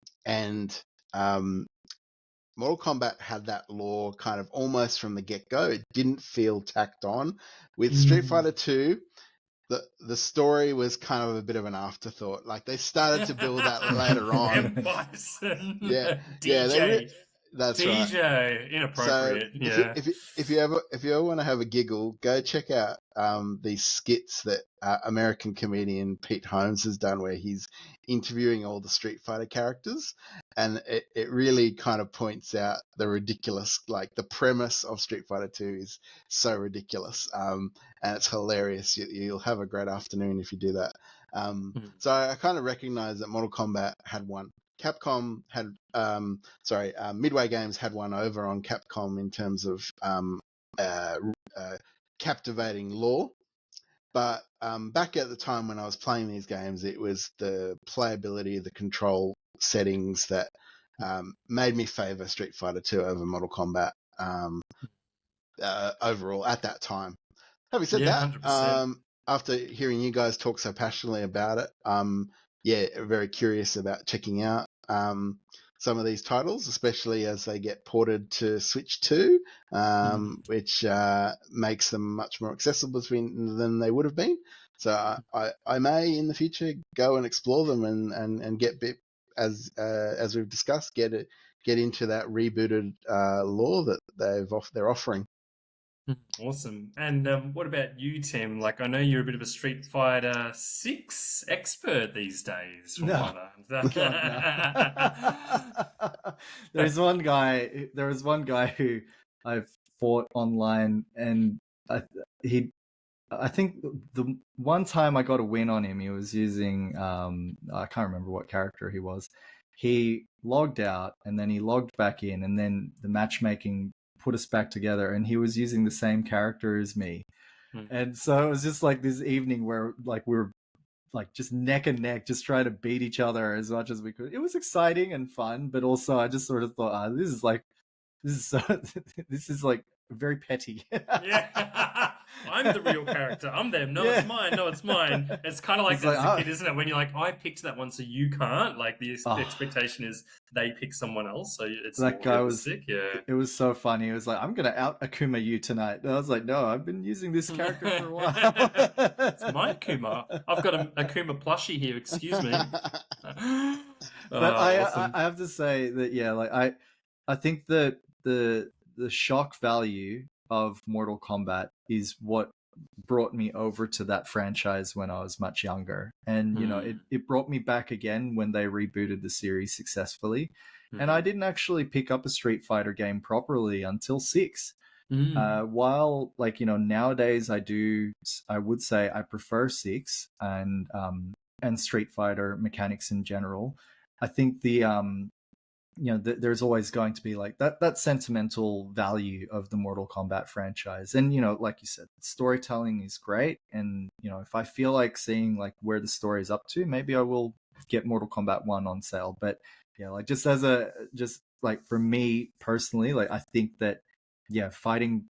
Mortal Kombat had that lore kind of almost from the get-go. It didn't feel tacked on. With Street Fighter 2, the story was kind of a bit of an afterthought. Like, they started to build that later on. Bison. Yeah, DJ. That's DJ. right. Inappropriate. So if you ever want to have a giggle, go check out these skits that American comedian Pete Holmes has done, where he's interviewing all the Street Fighter characters, and it really kind of points out the ridiculous, like the premise of Street Fighter 2 is so ridiculous, and it's hilarious. You'll have a great afternoon if you do that. So I kind of recognize that Mortal Kombat had one. Capcom had, Midway Games had one over on Capcom in terms of captivating lore. But back at the time when I was playing these games, it was the playability, the control settings that made me favor Street Fighter 2 over Mortal Kombat overall at that time. Having said that, 100%. After hearing you guys talk so passionately about it, very curious about checking out some of these titles, especially as they get ported to Switch 2, which makes them much more accessible than they would have been. So I may in the future go and explore them and get as we've discussed, get into that rebooted lore that they're offering. Awesome. And what about you, Tim? Like, I know you're a bit of a Street Fighter 6 expert these days. From No. There was one guy who I've fought online, and I think the one time I got a win on him, he was using I can't remember what character he was. He logged out and then he logged back in, and then the matchmaking put us back together, and he was using the same character as me. And so it was just like this evening where like we were like just neck and neck, just trying to beat each other as much as we could. It was exciting and fun, but also I just sort of thought, this is like very petty. Yeah. I'm the real character. I'm them. No, it's mine. No, it's mine. It's kind of like that as a kid, isn't it? When you're like, I picked that one, so you can't. Like, the expectation is they pick someone else. So it's that guy was sick. Yeah. It was so funny. He was like, I'm going to out Akuma you tonight. And I was like, no, I've been using this character for a while. It's my Akuma. I've got an Akuma plushie here. Excuse me. But I have to say that, yeah, like I think that the shock value of Mortal Kombat is what brought me over to that franchise when I was much younger. And, you know, it brought me back again when they rebooted the series successfully. And I didn't actually pick up a Street Fighter game properly until 6. While, like, you know, nowadays I would say I prefer 6 and Street Fighter mechanics in general. I think there's always going to be like that sentimental value of the Mortal Kombat franchise. And, you know, like you said, storytelling is great. And, you know, if I feel like seeing like where the story is up to, maybe I will get Mortal Kombat 1 on sale. But yeah, like just like for me personally, like I think that, yeah, fighting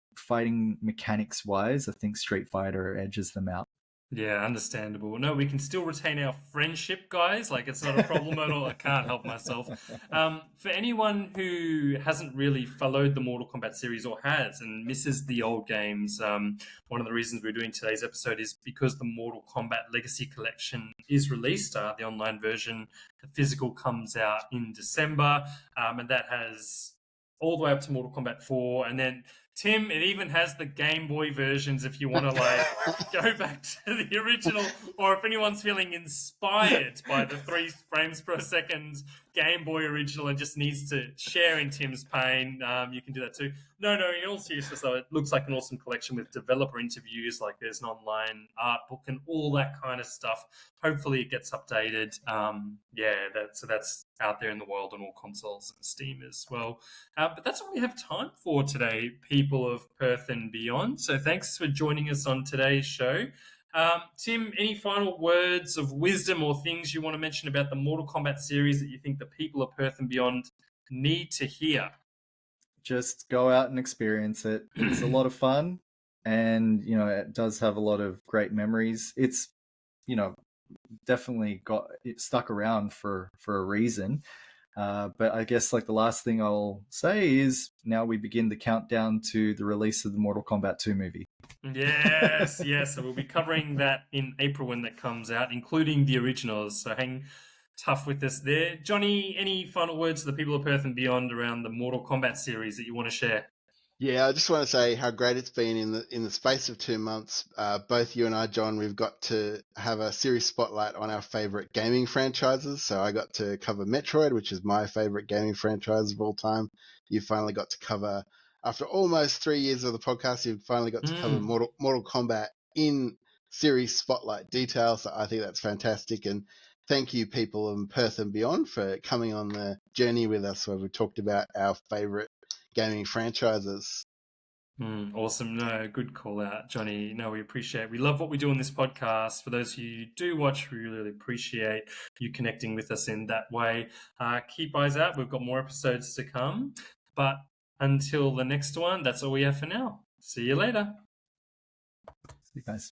mechanics wise, I think Street Fighter edges them out. Yeah, understandable. No, we can still retain our friendship, guys. Like, it's not a problem at all. I can't help myself. For anyone who hasn't really followed the Mortal Kombat series or has and misses the old games, one of the reasons we're doing today's episode is because the Mortal Kombat Legacy Collection is released, the online version. The physical comes out in December, and that has all the way up to Mortal Kombat 4, and then Tim, it even has the Game Boy versions if you want to like go back to the original, or if anyone's feeling inspired by the 3 frames per second Game Boy original and just needs to share in Tim's pain, you can do that too. No, in all seriousness though, it looks like an awesome collection with developer interviews, like there's an online art book and all that kind of stuff. Hopefully it gets updated. So that's out there in the world on all consoles and Steam as well. But that's all we have time for today, people of Perth and beyond. So thanks for joining us on today's show. Tim, any final words of wisdom or things you want to mention about the Mortal Kombat series that you think the people of Perth and beyond need to hear? Just go out and experience it. It's a lot of fun, and, you know, it does have a lot of great memories. It's, you know, definitely got it stuck around for a reason. But I guess like the last thing I'll say is now we begin the countdown to the release of the Mortal Kombat 2 movie. Yes, yes. So we'll be covering that in April when that comes out, including the originals. So hang tough with us there. Johnny, any final words to the people of Perth and beyond around the Mortal Kombat series that you want to share? Yeah, I just want to say how great it's been in the space of 2 months. Both you and I, John, we've got to have a series spotlight on our favorite gaming franchises. So I got to cover Metroid, which is my favorite gaming franchise of all time. You finally got to cover, after almost 3 years of the podcast, you've finally got to cover Mortal Kombat in series spotlight detail. So I think that's fantastic. And thank you, people in Perth and beyond, for coming on the journey with us where we talked about our favorite gaming franchises. Awesome. No, good call out, Johnny. No, we appreciate it. We love what we do on this podcast. For those of you who do watch, we really appreciate you connecting with us in that way. Keep eyes out. We've got more episodes to come. But until the next one, that's all we have for now. See you later. See you guys.